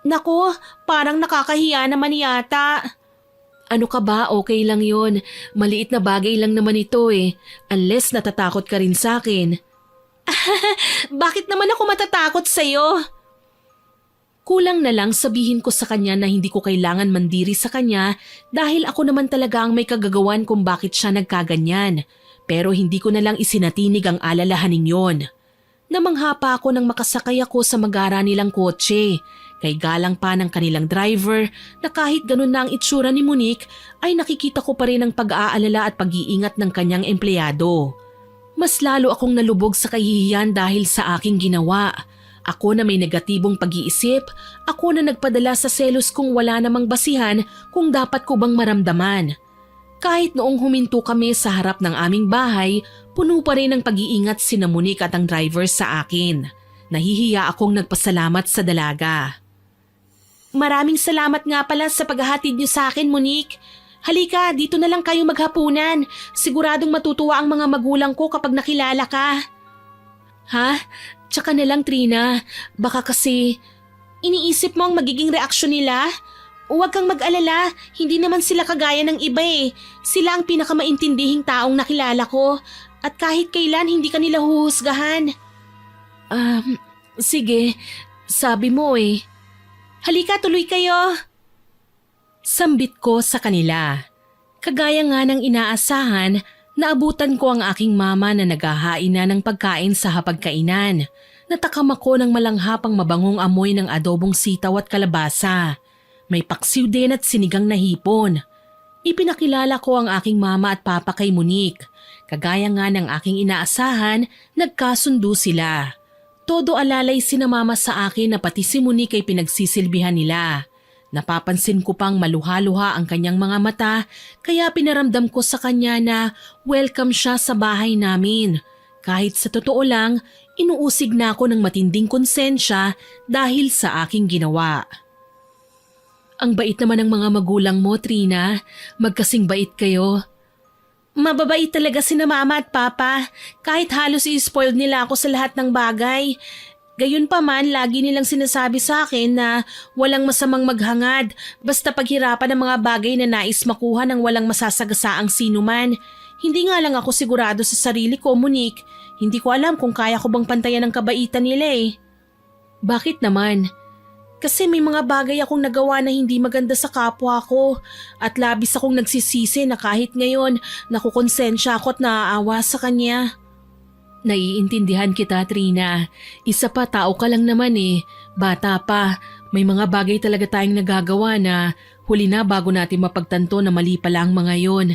Naku, parang nakakahiya naman yata. Ano ka ba? Okay lang yon. Maliit na bagay lang naman ito Unless natatakot ka rin sa akin. Bakit naman ako matatakot sa'yo? Kulang na lang sabihin ko sa kanya na hindi ko kailangan mandiri sa kanya dahil ako naman talaga ang may kagagawan kung bakit siya nagkaganyan. Pero hindi ko na lang isinatinig ang alalahaning yon. Namangha pa ako nang makasakay ako sa magara nilang kotse. Kay galang pa ng kanilang driver na kahit ganun na ang itsura ni Monique ay nakikita ko pa rin ang pag-aalala at pag-iingat ng kanyang empleyado. Mas lalo akong nalubog sa kahihiyan dahil sa aking ginawa. Ako na may negatibong pag-iisip, ako na nagpadala sa selos kung wala namang basihan kung dapat ko bang maramdaman. Kahit noong huminto kami sa harap ng aming bahay, puno pa rin ng pag-iingat sina Monique at ang driver sa akin. Nahihiya akong nagpasalamat sa dalaga. Maraming salamat nga pala sa paghahatid niyo sa akin, Monique. Halika, dito na lang kayo maghapunan. Siguradong matutuwa ang mga magulang ko kapag nakilala ka. Ha? Tsaka na lang, Trina. Baka kasi iniisip mo ang magiging reaksyon nila? Huwag kang mag-alala, hindi naman sila kagaya ng iba Sila ang pinakamaintindihing taong nakilala ko at kahit kailan hindi ka nila huhusgahan. Sige, sabi mo Halika, tuloy kayo. Sambit ko sa kanila. Kagaya nga ng inaasahan, naabutan ko ang aking mama na naghahain na ng pagkain sa hapagkainan. Natakam ako ng malanghapang mabangong amoy ng adobong sitaw at kalabasa. May paksiw din at sinigang na hipon. Ipinakilala ko ang aking mama at papa kay Monique. Kagaya nga ng aking inaasahan, nagkasundo sila. Todo alalay sina mama sa akin na pati si Monique ay pinagsisilbihan nila. Napapansin ko pang maluha-luha ang kanyang mga mata kaya pinaramdam ko sa kanya na welcome siya sa bahay namin. Kahit sa totoo lang, inuusig na ako ng matinding konsensya dahil sa aking ginawa. Ang bait naman ng mga magulang mo, Trina. Magkasing bait kayo. Mababait talaga sina mama at papa. Kahit halos i-spoiled nila ako sa lahat ng bagay. Gayun pa man, lagi nilang sinasabi sa akin na walang masamang maghangad basta paghirapan ng mga bagay na nais makuha ng walang masasagasaang sinuman. Hindi nga lang ako sigurado sa sarili ko, Monique. Hindi ko alam kung kaya ko bang pantayan ang kabaitan nila Bakit naman? Kasi may mga bagay akong nagawa na hindi maganda sa kapwa ko at labis akong nagsisisi na kahit ngayon nakukonsensya ako at naaawa sa kanya. Naiintindihan kita, Trina. Isa pa, tao ka lang naman Bata pa, may mga bagay talaga tayong nagagawa na huli na bago natin mapagtanto na mali pala ang mga yon.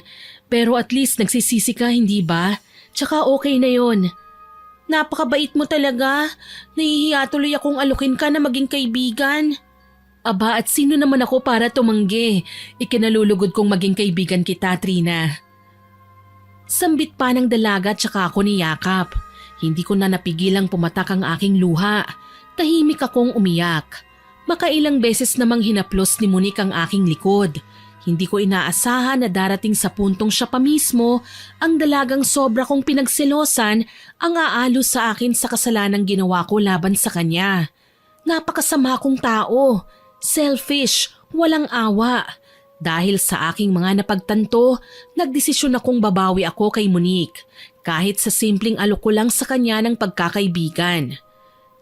Pero at least nagsisisi ka, hindi ba? Tsaka okay na yon. Napakabait mo talaga. Nahihiya tuloy akong alukin ka na maging kaibigan. Aba, at sino naman ako para tumanggi? Ikinalulugod kong maging kaibigan kita, Trina. Sambit pa ng dalaga tsaka ako niyakap. Hindi ko na napigilang pumatak ang aking luha. Tahimik akong umiyak. Makailang beses namang hinaplos ni Monique ang aking likod. Hindi ko inaasahan na darating sa puntong siya pa mismo, ang dalagang sobra kong pinagselosan, ang aalo sa akin sa kasalanang ginawa ko laban sa kanya. Napakasama kong tao, selfish, walang awa. Dahil sa aking mga napagtanto, nagdesisyon akong babawi ako kay Monique, kahit sa simpleng alok ko lang sa kanya ng pagkakaibigan.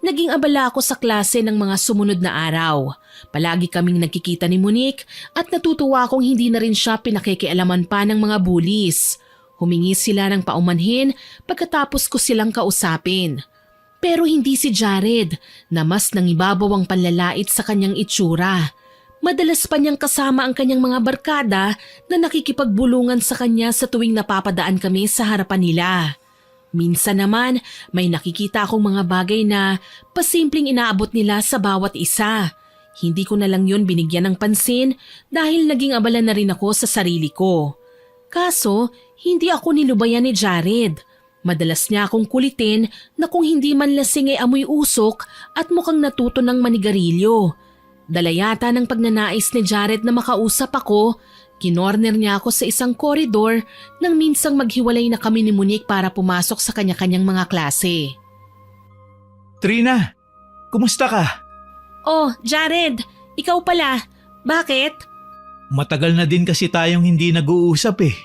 Naging abala ako sa klase ng mga sumunod na araw. Palagi kaming nagkikita ni Monique at natutuwa akong hindi na rin siya pinakikialaman pa ng mga bullies. Humingi sila ng paumanhin pagkatapos ko silang kausapin. Pero hindi si Jared na mas nangibabaw ang panlalait sa kanyang itsura. Madalas pa niyang kasama ang kanyang mga barkada na nakikipagbulungan sa kanya sa tuwing napapadaan kami sa harapan nila. Minsan naman, may nakikita akong mga bagay na pasimpleng inaabot nila sa bawat isa. Hindi ko na lang yun binigyan ng pansin dahil naging abala na rin ako sa sarili ko. Kaso, hindi ako nilubayan ni Jared. Madalas niya akong kulitin na kung hindi man lasing ay amoy usok at mukhang natuto ng manigarilyo. Dala yata ng pagnanais ni Jared na makausap ako. Kinorner niya ako sa isang koridor nang minsang maghiwalay na kami ni Monique para pumasok sa kanya-kanyang mga klase. Trina, kumusta ka? Oh, Jared, ikaw pala. Bakit? Matagal na din kasi tayong hindi nag-uusap eh.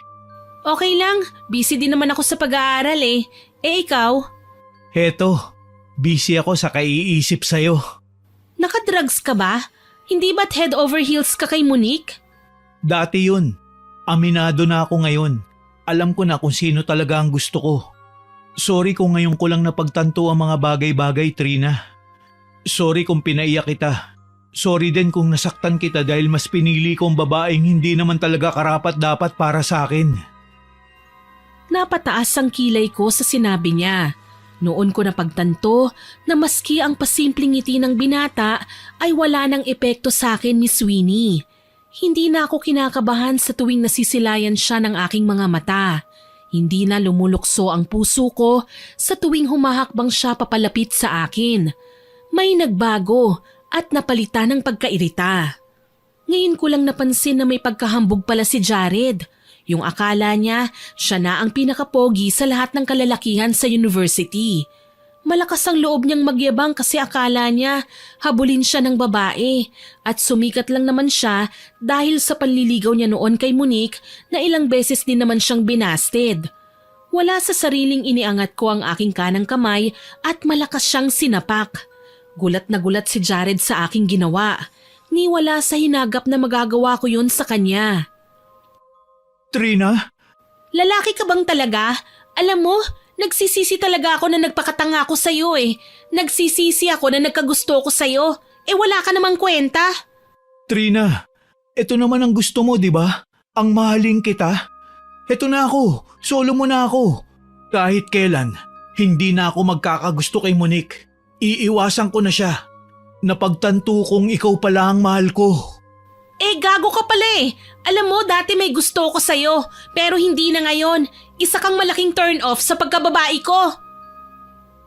Okay lang, busy din naman ako sa pag-aaral eh. Eh ikaw? Heto, busy ako sa kaiisip sa'yo. Nakadrugs ka ba? Hindi ba't head over heels ka kay Monique? Dati yun. Aminado na ako ngayon. Alam ko na kung sino talaga ang gusto ko. Sorry kung ngayon ko lang napagtanto ang mga bagay-bagay, Trina. Sorry kung pinaiyak kita. Sorry din kung nasaktan kita dahil mas pinili ko ang babaeng hindi naman talaga karapat-dapat para sa akin. Napataas ang kilay ko sa sinabi niya. Noon ko napagtanto na maski ang pasimpleng ngiti ng binata ay wala ng epekto sa akin, Miss Winnie. Hindi na ako kinakabahan sa tuwing nasisilayan siya ng aking mga mata. Hindi na lumulukso ang puso ko sa tuwing humahakbang siya papalapit sa akin. May nagbago at napalitan ng pagkairita. Ngayon ko lang napansin na may pagkahambog pala si Jared. Yung akala niya, siya na ang pinakapogi sa lahat ng kalalakihan sa university. Malakas ang loob niyang magyabang kasi akala niya habulin siya ng babae at sumikat lang naman siya dahil sa panliligaw niya noon kay Monique na ilang beses din naman siyang binasted. Wala sa sariling iniangat ko ang aking kanang kamay at malakas siyang sinapak. Gulat na gulat si Jared sa aking ginawa. Ni wala sa hinagap na magagawa ko yun sa kanya. Trina? Lalaki ka bang talaga? Alam mo, nagsisisi talaga ako na nagpakatanga ko sa'yo eh. Nagsisisi ako na nagkagusto ko sa'yo. Eh wala ka namang kwenta. Trina, ito naman ang gusto mo, di ba? Ang mahaling kita. Ito na ako, solo mo na ako. Kahit kailan, hindi na ako magkakagusto kay Monique. Iiwasan ko na siya. Napagtanto kong ikaw pala ang mahal ko. Eh gago ka pala eh. Alam mo dati may gusto ko sa'yo pero hindi na ngayon. Isa kang malaking turn off sa pagkababae ko.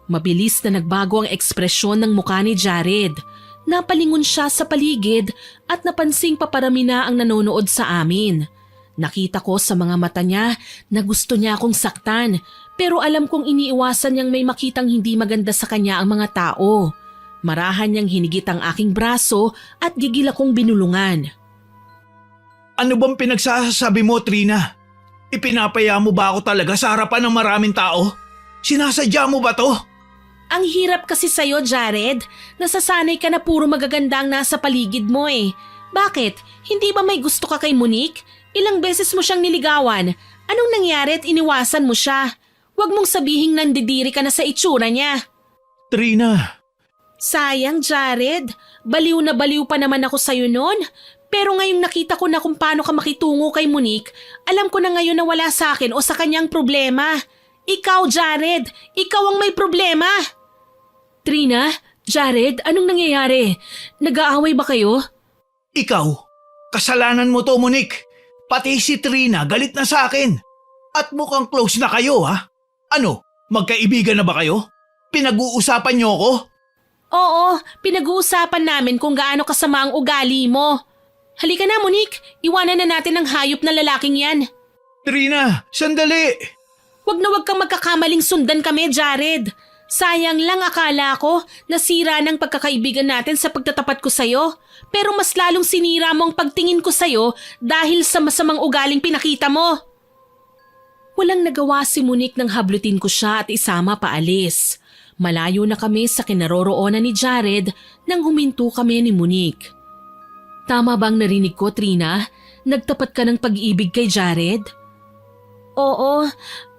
Mabilis na nagbago ang ekspresyon ng mukha ni Jared. Napalingon siya sa paligid at napansing paparami na ang nanonood sa amin. Nakita ko sa mga mata niya na gusto niya akong saktan pero alam kong iniiwasan niyang may makitang hindi maganda sa kanya ang mga tao. Marahan niyang hinigit ang aking braso at gigil akong binulungan. Ano bang pinagsasabi mo, Trina? Ipinapaya mo ba ako talaga sa harapan ng maraming tao? Sinasadya mo ba to? Ang hirap kasi sa'yo, Jared. Nasasanay ka na puro magaganda ang nasa paligid mo eh. Bakit? Hindi ba may gusto ka kay Monique? Ilang beses mo siyang niligawan. Anong nangyari at iniwasan mo siya? Huwag mong sabihing nandidiri ka na sa itsura niya. Trina. Sayang, Jared. Baliw na baliw pa naman ako sa'yo noon. Pero ngayong nakita ko na kung paano ka makitungo kay Monique, alam ko na ngayon na wala sa akin o sa kanyang problema. Ikaw, Jared, ikaw ang may problema. Trina, Jared, anong nangyayari? Nag-aaway ba kayo? Ikaw, kasalanan mo to, Monique. Pati si Trina galit na sa akin. At mukhang close na kayo, ha? Ano, magkaibigan na ba kayo? Pinag-uusapan niyo ako? Oo, pinag-uusapan namin kung gaano kasama ang ugali mo. Halika na, Monique. Iwanan na natin ang hayop na lalaking yan. Trina, sandali! Wag na wag kang magkakamaling sundan kami, Jared. Sayang lang akala ko nasira ng pagkakaibigan natin sa pagtatapat ko sa'yo. Pero mas lalong sinira mo ang pagtingin ko sa'yo dahil sa masamang ugaling pinakita mo. Walang nagawa si Monique nang hablutin ko siya at isama paalis. Malayo na kami sa kinaroroonan ni Jared nang huminto kami ni Monique. Tama bang narinig ko, Trina? Nagtapat ka ng pag-ibig kay Jared? Oo,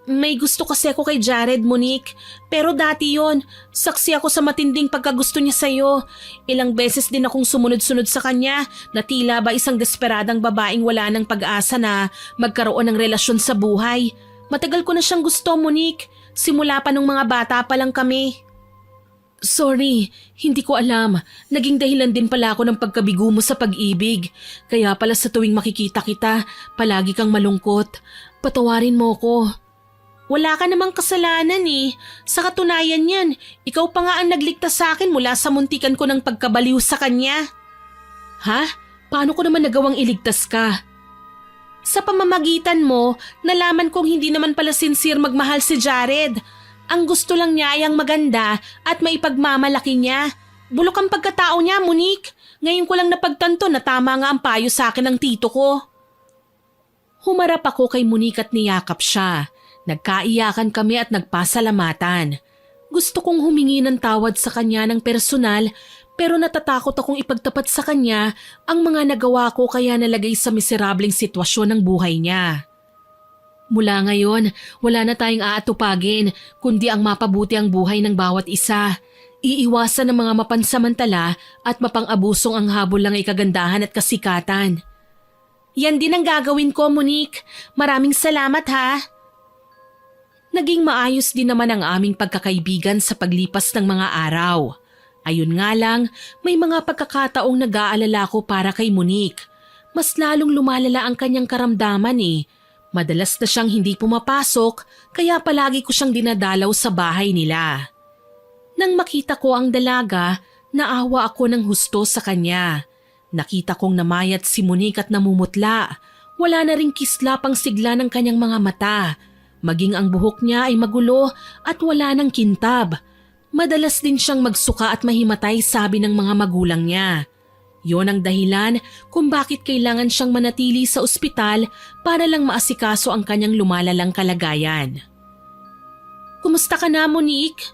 may gusto kasi ako kay Jared, Monique. Pero dati yon, saksi ako sa matinding pagkagusto niya sa'yo. Ilang beses din akong sumunod-sunod sa kanya na tila ba isang desperadang babaeng wala ng pag-asa na magkaroon ng relasyon sa buhay. Matagal ko na siyang gusto, Monique. Simula pa nung mga bata pa lang kami. Sorry, hindi ko alam. Naging dahilan din pala ako ng pagkabigo mo sa pag-ibig. Kaya pala sa tuwing makikita kita, palagi kang malungkot. Patawarin mo ko. Wala ka namang kasalanan eh. Sa katunayan yan, ikaw pa nga ang nagligtas sa akin mula sa muntikan ko ng pagkabaliw sa kanya. Ha? Paano ko naman nagawang iligtas ka? Sa pamamagitan mo, nalaman kong hindi naman pala sincere magmahal si Jared. Ang gusto lang niya ay ang maganda at maipagmamalaki niya. Bulok ang pagkatao niya, Monique. Ngayon ko lang napagtanto na tama nga ang payo sa akin ng tito ko. Humarap ako kay Monique at niyakap siya. Nagkaiyakan kami at nagpasalamatan. Gusto kong humingi ng tawad sa kanya ng personal pero natatakot akong ipagtapat sa kanya ang mga nagawa ko kaya nalagay sa miserableng sitwasyon ng buhay niya. Mula ngayon, wala na tayong aatupagin kundi ang mapabuti ang buhay ng bawat isa. Iiwasan ng mga mapansamantala at mapang-abusong ang habol lang ay kagandahan at kasikatan. Yan din ang gagawin ko, Monique. Maraming salamat ha. Naging maayos din naman ang aming pagkakaibigan sa paglipas ng mga araw. Ayun nga lang, may mga pagkakataong nag-aalala ko para kay Monique. Mas lalong lumalala ang kanyang karamdaman eh. Madalas na siyang hindi pumapasok kaya palagi ko siyang dinadalaw sa bahay nila. Nang makita ko ang dalaga, naawa ako ng husto sa kanya. Nakita kong namayat si Monique at namumutla. Wala na ring kislap ang sigla ng kanyang mga mata. Maging ang buhok niya ay magulo at wala ng kintab. Madalas din siyang magsuka at mahimatay sabi ng mga magulang niya. Yon ang dahilan kung bakit kailangan siyang manatili sa ospital para lang maasikaso ang kanyang lumalalang kalagayan. Kumusta ka na, Monique?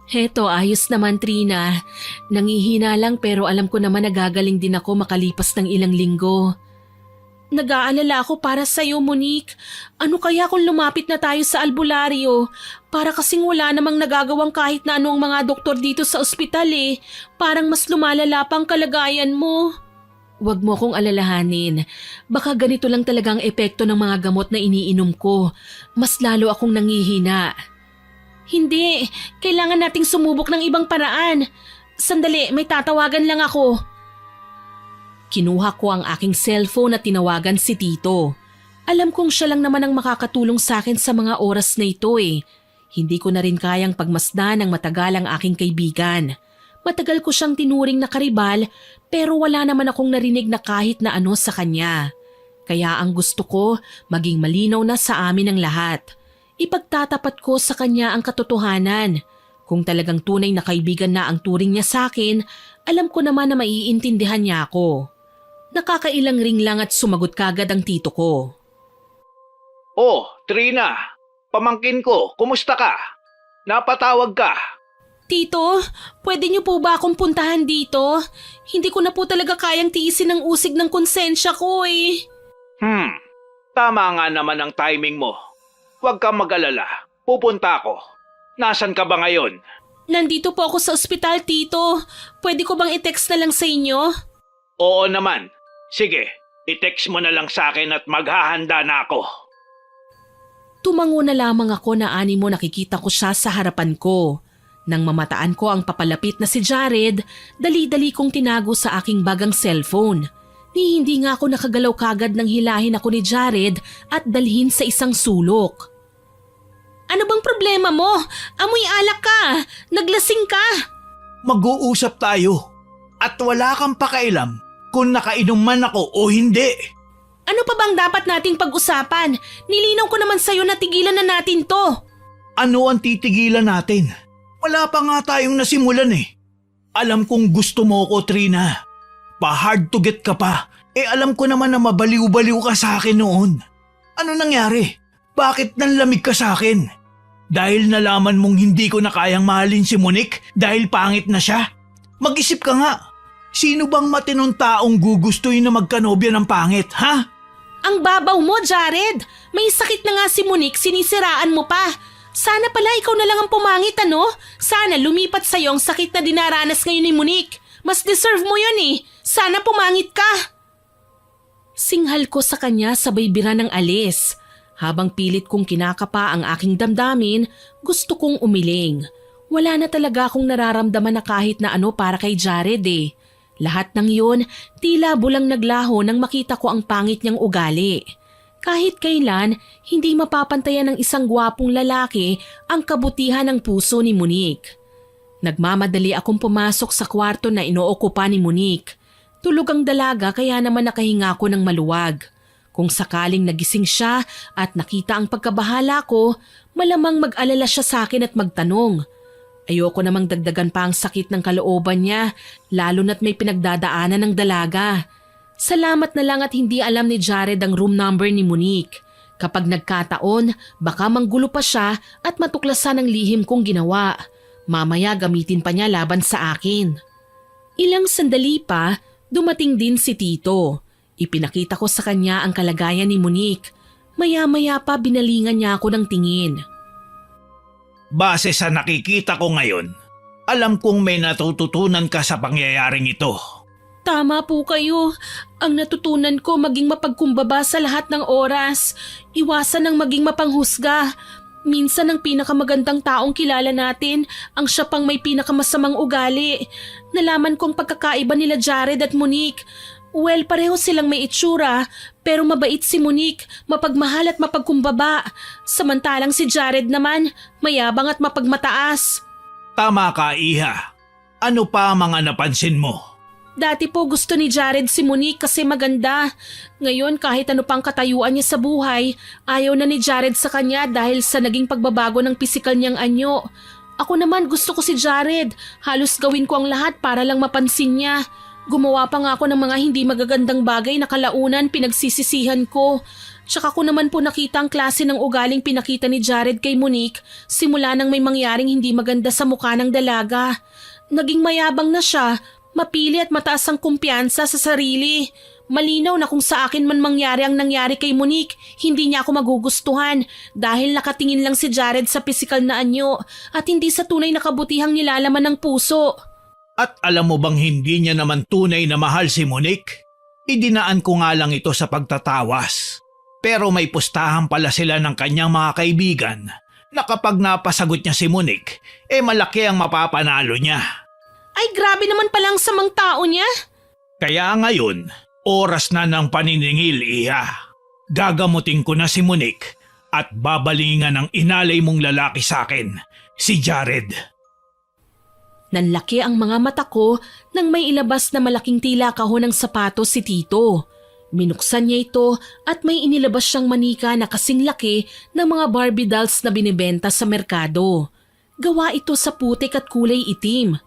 Heto, ayos naman, Trina. Nangihina lang pero alam ko naman nagagaling din ako makalipas ng ilang linggo. Nag-aalala ako para sa'yo, Monique. Ano kaya kung lumapit na tayo sa albularyo? Para kasing wala namang nagagawang kahit na ano ang mga doktor dito sa ospital eh. Parang mas lumalala pa ang kalagayan mo. Huwag mo akong alalahanin. Baka ganito lang talaga ang epekto ng mga gamot na iniinom ko. Mas lalo akong nangihina. Hindi, kailangan nating sumubok ng ibang paraan. Sandali, may tatawagan lang ako. Kinuha ko ang aking cellphone at tinawagan si Tito. Alam kong siya lang naman ang makakatulong sa akin sa mga oras na ito eh. Hindi ko na rin kayang pagmasdan ng matagal ang aking kaibigan. Matagal ko siyang tinuring na karibal pero wala naman akong narinig na kahit na ano sa kanya. Kaya ang gusto ko, maging malinaw na sa amin ang lahat. Ipagtatapat ko sa kanya ang katotohanan. Kung talagang tunay na kaibigan na ang turing niya sa akin, alam ko naman na maiintindihan niya ako. Nakakailang ring lang at sumagot kagad ang tito ko. Oh, Trina, pamangkin ko, kumusta ka? Napatawag ka. Tito, pwede niyo po ba akong puntahan dito? Hindi ko na po talaga kayang tiisin ang usig ng konsensya ko eh. Tama nga naman ang timing mo. Huwag kang mag-alala, pupunta ako. Nasaan ka ba ngayon? Nandito po ako sa ospital, Tito. Pwede ko bang i-text na lang sa inyo? Oo naman. Sige, i-text mo na lang sa akin at maghahanda na ako. Tumango na lamang ako na animo nakikita ko siya sa harapan ko. Nang mamataan ko ang papalapit na si Jared, dali-dali kong tinago sa aking bagang cellphone. Ni hindi nga ako nakagalaw kagad nang hilahin ako ni Jared at dalhin sa isang sulok. Ano bang problema mo? Amoy alak ka! Naglasing ka! Mag-uusap tayo. At wala kang pakialam kung nakainom man ako o hindi. Ano pa bang dapat nating pag-usapan? Nilinaw ko naman sa'yo na tigilan na natin to. Ano ang titigilan natin? Wala pa nga tayong nasimulan eh. Alam kong gusto mo ko, Trina. Pa-hard to get ka pa. Alam ko naman na mabaliw-baliw ka sa akin noon. Ano nangyari? Bakit nanlamig ka sa akin? Dahil nalaman mong hindi ko na kayang mahalin si Monique dahil pangit na siya? Mag-isip ka nga. Sino bang matinong taong gugustuhin na magkanobya ng pangit, ha? Ang babaw mo, Jared. May sakit na nga si Monique, sinisiraan mo pa. Sana pala ikaw na lang ang pumangit, ano? Sana lumipat sa'yo ang sakit na dinaranas ngayon ni Monique. Mas deserve mo yun eh. Sana pumangit ka. Singhal ko sa kanya sabay bira ng alis. Habang pilit kong kinakapa ang aking damdamin, gusto kong umiling. Wala na talaga akong nararamdaman na kahit na ano para kay Jared eh. Lahat ng yun, tila bulang naglaho nang makita ko ang pangit niyang ugali. Kahit kailan, hindi mapapantayan ng isang gwapong lalaki ang kabutihan ng puso ni Monique. Nagmamadali akong pumasok sa kwarto na inookupa ni Monique. Tulog ang dalaga kaya naman nakahinga ko ng maluwag. Kung sakaling nagising siya at nakita ang pagkabahala ko, malamang mag-alala siya sa akin at magtanong. Ayoko namang dagdagan pa ang sakit ng kalooban niya, lalo na't may pinagdadaanan ng dalaga. Salamat na lang at hindi alam ni Jared ang room number ni Monique. Kapag nagkataon, baka manggulo pa siya at matuklasan ang lihim kong ginawa. Mamaya gamitin pa niya laban sa akin. Ilang sandali pa, dumating din si Tito. Ipinakita ko sa kanya ang kalagayan ni Monique. Maya-maya pa binalingan niya ako ng tingin. Base sa nakikita ko ngayon, alam kong may natututunan ka sa pangyayaring ito. Tama po kayo. Ang natutunan ko maging mapagkumbaba sa lahat ng oras. Iwasan ng maging mapanghusga. Minsan ang pinakamagandang taong kilala natin, ang siya pang may pinakamasamang ugali. Nalaman kong pagkakaiba nila Jared at Monique. Well, pareho silang may itsura, pero mabait si Monique, mapagmahal at mapagkumbaba. Samantalang si Jared naman, mayabang at mapagmataas. Tama ka, Iha. Ano pa ang mga napansin mo? Dati po gusto ni Jared si Monique kasi maganda. Ngayon kahit ano pang katayuan niya sa buhay, ayaw na ni Jared sa kanya dahil sa naging pagbabago ng pisikal niyang anyo. Ako naman gusto ko si Jared. Halos gawin ko ang lahat para lang mapansin niya. Gumawa pa nga ako ng mga hindi magagandang bagay na kalaunan pinagsisisihan ko. Tsaka ko naman po nakita ang klase ng ugaling pinakita ni Jared kay Monique simula nang may mangyaring hindi maganda sa mukha ng dalaga. Naging mayabang na siya, mapili at mataas ang kumpiyansa sa sarili. Malinaw na kung sa akin man mangyari ang nangyari kay Monique, hindi niya ako magugustuhan dahil nakatingin lang si Jared sa pisikal na anyo at hindi sa tunay na kabutihang nilalaman ng puso. At alam mo bang hindi niya naman tunay na mahal si Monique? Idinaan ko nga lang ito sa pagtatawas. Pero may pustahan pala sila ng kanyang mga kaibigan na kapag napasagot niya si Monique, malaki ang mapapanalo niya. Ay grabe naman palang samang tao niya. Kaya ngayon, oras na ng paniningil, Iha. Gagamutin ko na si Monique at babalingan ang inalay mong lalaki sa akin, si Jared. Nanlaki ang mga mata ko nang may ilabas na malaking tila kahon ng sapatos si Tito. Minuksan niya ito at may inilabas siyang manika na kasing laki ng mga Barbie dolls na binibenta sa merkado. Gawa ito sa putik at kulay itim.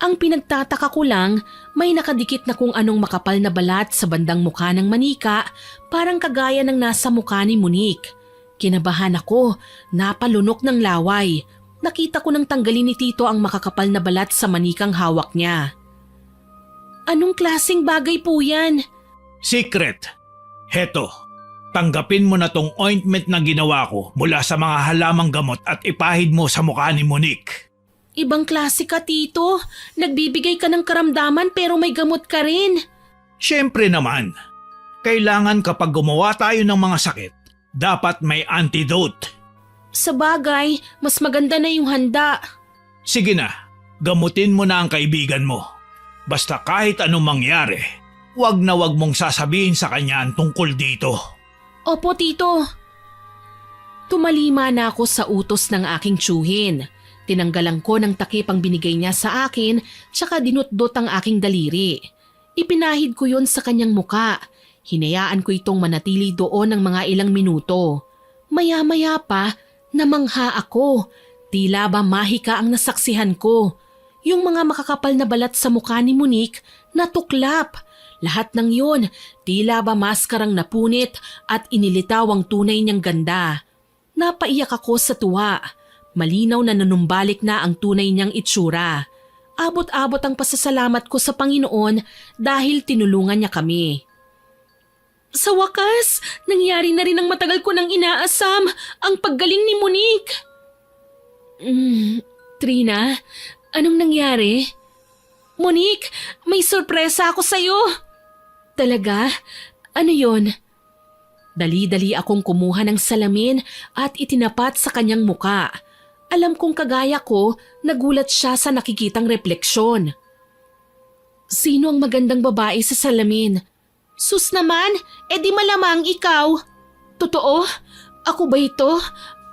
Ang pinagtataka ko lang, may nakadikit na kung anong makapal na balat sa bandang mukha ng manika, parang kagaya ng nasa mukha ni Monique. Kinabahan ako, napalunok ng laway. Nakita ko nang tanggalin ni Tito ang makakapal na balat sa manikang hawak niya. Anong klaseng bagay po yan? Secret. Heto, tanggapin mo na tong ointment na ginawa ko mula sa mga halamang gamot at ipahid mo sa mukha ni Monique. Ibang klase ka, Tito. Nagbibigay ka ng karamdaman pero may gamot ka rin. Siyempre naman. Kailangan kapag gumawa tayo ng mga sakit, dapat may antidote. Sa bagay, mas maganda na yung handa. Sige na, gamutin mo na ang kaibigan mo. Basta kahit anong mangyari, wag na wag mong sasabihin sa kanya ang tungkol dito. Opo, Tito. Tumalima na ako sa utos ng aking tiyuhin. Tinanggalan ko ng takip ang binigay niya sa akin tsaka dinutdot ang aking daliri. Ipinahid ko yon sa kanyang muka. Hinayaan ko itong manatili doon ng mga ilang minuto. Maya-maya pa, namangha ako. Tila ba mahika ang nasaksihan ko. Yung mga makakapal na balat sa mukha ni Monique natuklap. Lahat ng yun, tila ba maskarang napunit at inilitaw ang tunay niyang ganda. Napaiyak ako sa tuwa. Malinaw na nanumbalik na ang tunay niyang itsura. Abot-abot ang pasasalamat ko sa Panginoon dahil tinulungan niya kami. Sa wakas, nangyari na rin ang matagal ko nang inaasam, ang paggaling ni Monique. Trina, anong nangyari? Monique, may sorpresa ako sa'yo. Talaga? Ano yon? Dali-dali akong kumuha ng salamin at itinapat sa kanyang muka. Alam kong kagaya ko, nagulat siya sa nakikitang refleksyon. Sino ang magandang babae sa salamin? Sus naman, edi malamang ikaw. Totoo? Ako ba ito?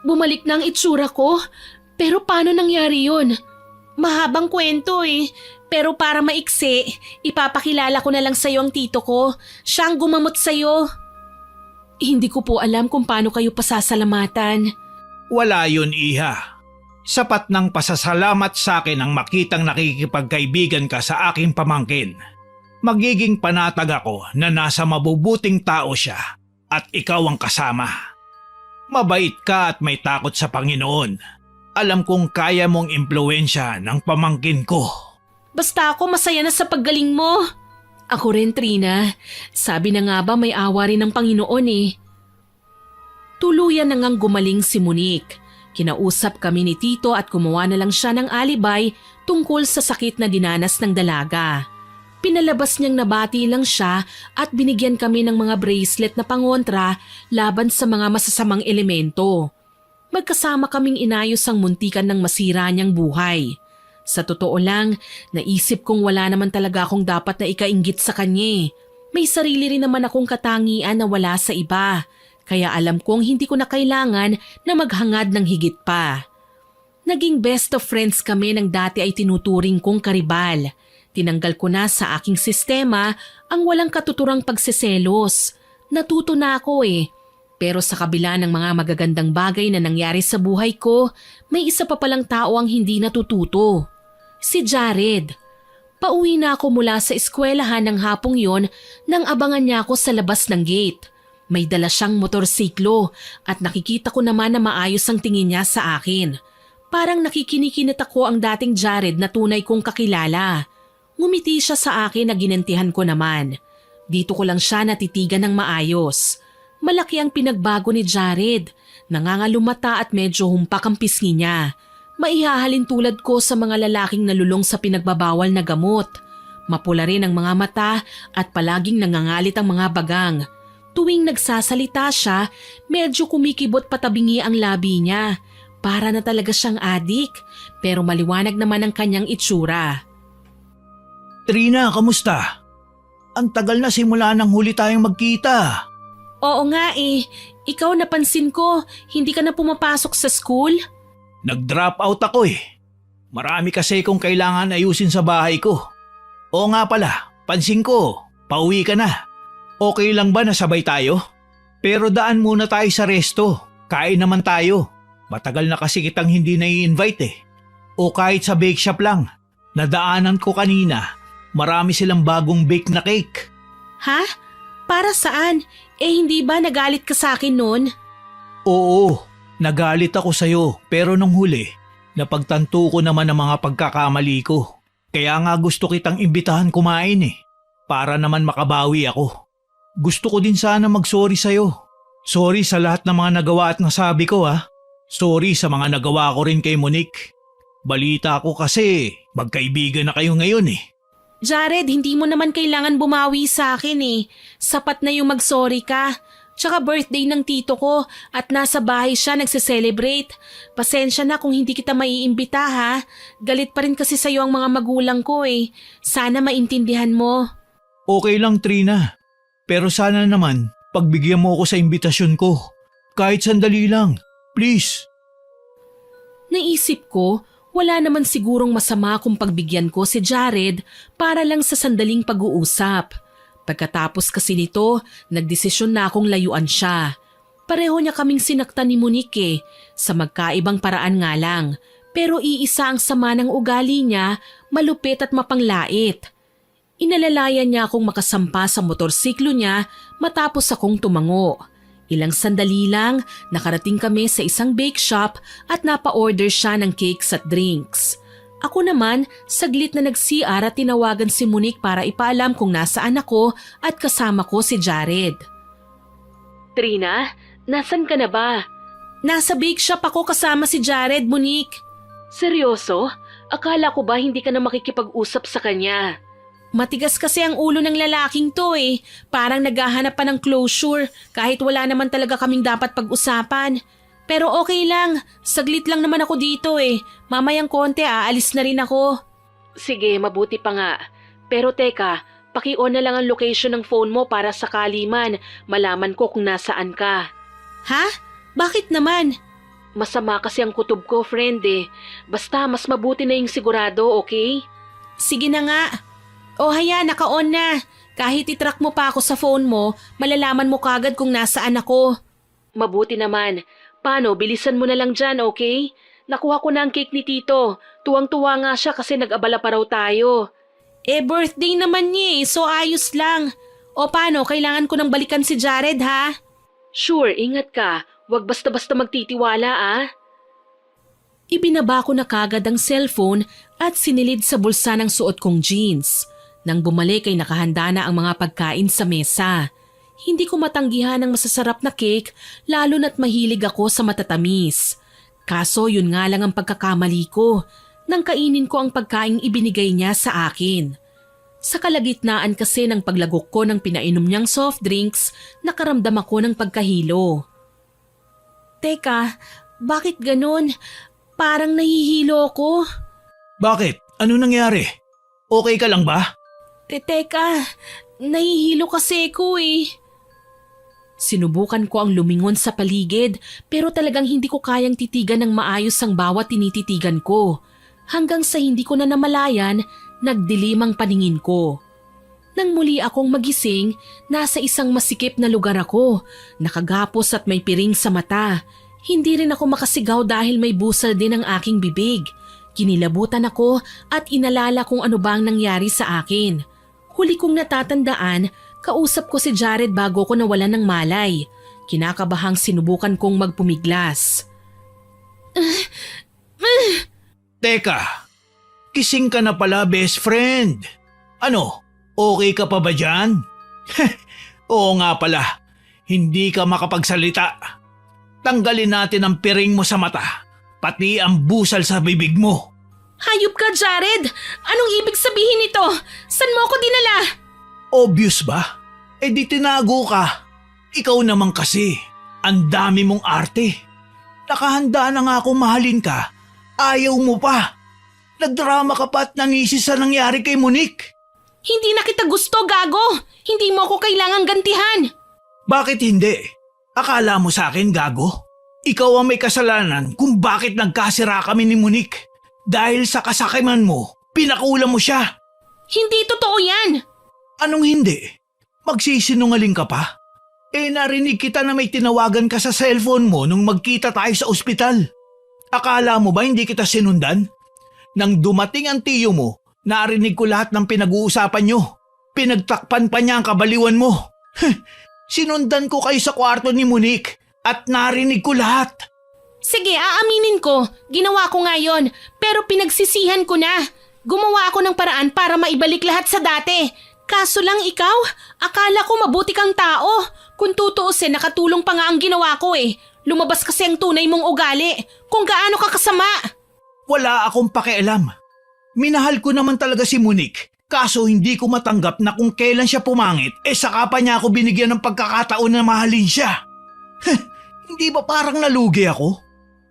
Bumalik na ang itsura ko? Pero paano nangyari yun? Mahabang kwento eh. Pero para maiksi, ipapakilala ko na lang sa'yo ang tito ko. Siya ang gumamot sa'yo. Hindi ko po alam kung paano kayo pasasalamatan. Wala yun, Iha. Sapat ng pasasalamat sa akin ang makitang nakikipagkaibigan ka sa aking pamangkin. Magiging panatag ako na nasa mabubuting tao siya at ikaw ang kasama. Mabait ka at may takot sa Panginoon. Alam kong kaya mong impluwensya ng pamangkin ko. Basta ako masaya na sa paggaling mo. Ako rin, Trina. Sabi na nga ba may awa rin ng Panginoon eh. Tuluyan na ngang gumaling si Monique. Kinausap kami ni Tito at kumuha na lang siya ng alibay tungkol sa sakit na dinanas ng dalaga. Pinalabas niyang nabati lang siya at binigyan kami ng mga bracelet na pangontra laban sa mga masasamang elemento. Magkasama kaming inayos ang muntikan ng masira niyang buhay. Sa totoo lang, naisip kong wala naman talaga akong dapat na ikainggit sa kanya. May sarili rin naman akong katangian na wala sa iba. Kaya alam kong hindi ko na kailangan na maghangad ng higit pa. Naging best of friends kami nang dati ay tinuturing kong karibal. Tinanggal ko na sa aking sistema ang walang katuturang pagseselos. Natuto na ako eh. Pero sa kabila ng mga magagandang bagay na nangyari sa buhay ko, may isa pa palang tao ang hindi natututo. Si Jared. Pauwi na ako mula sa eskwelahan ng hapong yon nang abangan niya ako sa labas ng gate. May dala siyang motorsiklo at nakikita ko naman na maayos ang tingin niya sa akin. Parang nakikinikinit ako ang dating Jared na tunay kong kakilala. Ngumiti siya sa akin na ginantihan ko naman. Dito ko lang siya natitigan ng maayos. Malaki ang pinagbago ni Jared. Nangangalumata at medyo humpak ang pisngi niya. Maihahalin tulad ko sa mga lalaking nalulong sa pinagbabawal na gamot. Mapula rin ang mga mata at palaging nangangalit ang mga bagang. Tuwing nagsasalita siya, medyo kumikibot patabingi ang labi niya. Para na talaga siyang adik, pero maliwanag naman ang kanyang itsura. Trina, kamusta? Ang tagal na simula nang huli tayong magkita. Oo nga eh, ikaw napansin ko, hindi ka na pumapasok sa school? Nag-drop out ako eh. Marami kasi kong kailangan ayusin sa bahay ko. Oo nga pala, pansin ko, pauwi ka na. Okay lang ba na sabay tayo? Pero daan muna tayo sa resto. Kain naman tayo. Matagal na kasi kitang hindi nai-invite eh. O kahit sa bake shop lang. Nadaanan ko kanina. Marami silang bagong bake na cake. Ha? Para saan? Eh hindi ba nagalit ka sa akin noon? Oo, nagalit ako sa'yo. Pero nung huli, napagtanto ko naman ang mga pagkakamali ko. Kaya nga gusto kitang imbitahan kumain eh. Para naman makabawi ako. Gusto ko din sana mag-sorry sa'yo. Sorry sa lahat ng mga nagawa at nasabi ko ha. Sorry sa mga nagawa ko rin kay Monique. Balita ko kasi magkaibigan na kayo ngayon eh. Jared, hindi mo naman kailangan bumawi sa akin eh. Sapat na yung mag-sorry ka. Tsaka birthday ng tito ko at nasa bahay siya nagse-celebrate. Pasensya na kung hindi kita maiimbita ha. Galit pa rin kasi sa'yo ang mga magulang ko eh. Sana maintindihan mo. Okay lang Trina. Pero sana naman pagbigyan mo ako sa imbitasyon ko. Kahit sandali lang. Please. Naisip ko, Wala naman sigurong masama kung pagbigyan ko si Jared para lang sa sandaling pag-uusap. Pagkatapos kasi nito, nagdesisyon na akong layuan siya. Pareho niya kaming sinaktan ni Monique sa magkaibang paraan nga lang. Pero iisa ang sama ng ugali niya, malupit at mapanglait. Inalalayan niya akong makasampa sa motorsiklo niya matapos akong tumango. Ilang sandali lang, nakarating kami sa isang bake shop at napa-order siya ng cakes at drinks. Ako naman, saglit na nag-CR at tinawagan si Monique para ipaalam kung nasaan ako at kasama ko si Jared. Trina, nasan ka na ba? Nasa bake shop ako kasama si Jared, Monique. Seryoso? Akala ko ba hindi ka na makikipag-usap sa kanya? Matigas kasi ang ulo ng lalaking to eh. Parang naghahanap pa ng closure kahit wala naman talaga kaming dapat pag-usapan. Pero okay lang, saglit lang naman ako dito eh. Mamayang konti aalis na rin ako. Sige, mabuti pa nga. Pero teka, paki-on na lang ang location ng phone mo para sakali man malaman ko kung nasaan ka. Ha? Bakit naman? Masama kasi ang kutob ko, friend eh. Basta mas mabuti na yung sigurado, okay? Sige na nga. O haya, naka-on na. Kahit itrack mo pa ako sa phone mo, malalaman mo kagad kung nasaan ako. Mabuti naman. Paano, bilisan mo na lang dyan, okay? Nakuha ko na ang cake ni Tito. Tuwang-tuwa nga siya kasi nag-abala pa raw tayo. Birthday naman niya so ayos lang. O paano, kailangan ko nang balikan si Jared ha? Sure, ingat ka. Huwag basta-basta magtitiwala Ibinaba ko na kagad ang cellphone at sinilid sa bulsa ng suot kong jeans. Nang bumalik ay nakahanda na ang mga pagkain sa mesa. Hindi ko matanggihan ang masasarap na cake lalo na't mahilig ako sa matatamis. Kaso yun nga lang ang pagkakamali ko nang kainin ko ang pagkaing ibinigay niya sa akin. Sa kalagitnaan kasi ng paglagok ko ng pinainom niyang soft drinks, nakaramdam ako ng pagkahilo. Teka, bakit ganun? Parang nahihilo ko. Bakit? Ano nangyari? Okay ka lang ba? Teka, nahihilo kasi ko eh. Sinubukan ko ang lumingon sa paligid pero talagang hindi ko kayang titigan ng maayos ang bawat tinititigan ko. Hanggang sa hindi ko na namalayan, nagdilim ang paningin ko. Nang muli akong magising, nasa isang masikip na lugar ako, nakagapos at may piring sa mata. Hindi rin ako makasigaw dahil may busal din ang aking bibig. Kinilabutan ako at inalala kung ano bang nangyari sa akin. Huli kong natatandaan, kausap ko si Jared bago ko nawalan ng malay. Kinakabahang sinubukan kong magpumiglas. Teka, kising ka na pala, best friend. Ano, okay ka pa ba dyan? Oo nga pala, hindi ka makapagsalita. Tanggalin natin ang piring mo sa mata, pati ang busal sa bibig mo. Hayop ka, Jared! Anong ibig sabihin nito? San mo ako dinala? Obvious ba? Di tinago ka. Ikaw naman kasi, ang dami mong arte. Nakahanda na nga akong mahalin ka. Ayaw mo pa. Nagdrama ka pa at nanisi sa nangyari kay Monique. Hindi na kita gusto, gago! Hindi mo ako kailangang gantihan! Bakit hindi? Akala mo sa akin, gago? Ikaw ang may kasalanan kung bakit nagkasira kami ni Monique. Dahil sa kasakiman mo, pinakulam mo siya. Hindi totoo yan! Anong hindi? Magsisinungaling ka pa? Narinig kita na may tinawagan ka sa cellphone mo nung magkita tayo sa ospital. Akala mo ba hindi kita sinundan? Nang dumating ang tiyo mo, narinig ko lahat ng pinag-uusapan nyo. Pinagtakpan pa niya ang kabaliwan mo. Sinundan ko kayo sa kwarto ni Monique at narinig ko lahat. Sige, aaminin ko. Ginawa ko nga yun, pero pinagsisihan ko na. Gumawa ako ng paraan para maibalik lahat sa dati. Kaso lang ikaw, akala ko mabuti kang tao. Kung tutuusin, nakatulong pa nga ang ginawa ko eh. Lumabas kasi ang tunay mong ugali. Kung gaano ka kasama. Wala akong pakialam. Minahal ko naman talaga si Monique. Kaso hindi ko matanggap na kung kailan siya pumangit, saka pa niya ako binigyan ng pagkakataon na mahalin siya. Hindi ba parang nalugi ako?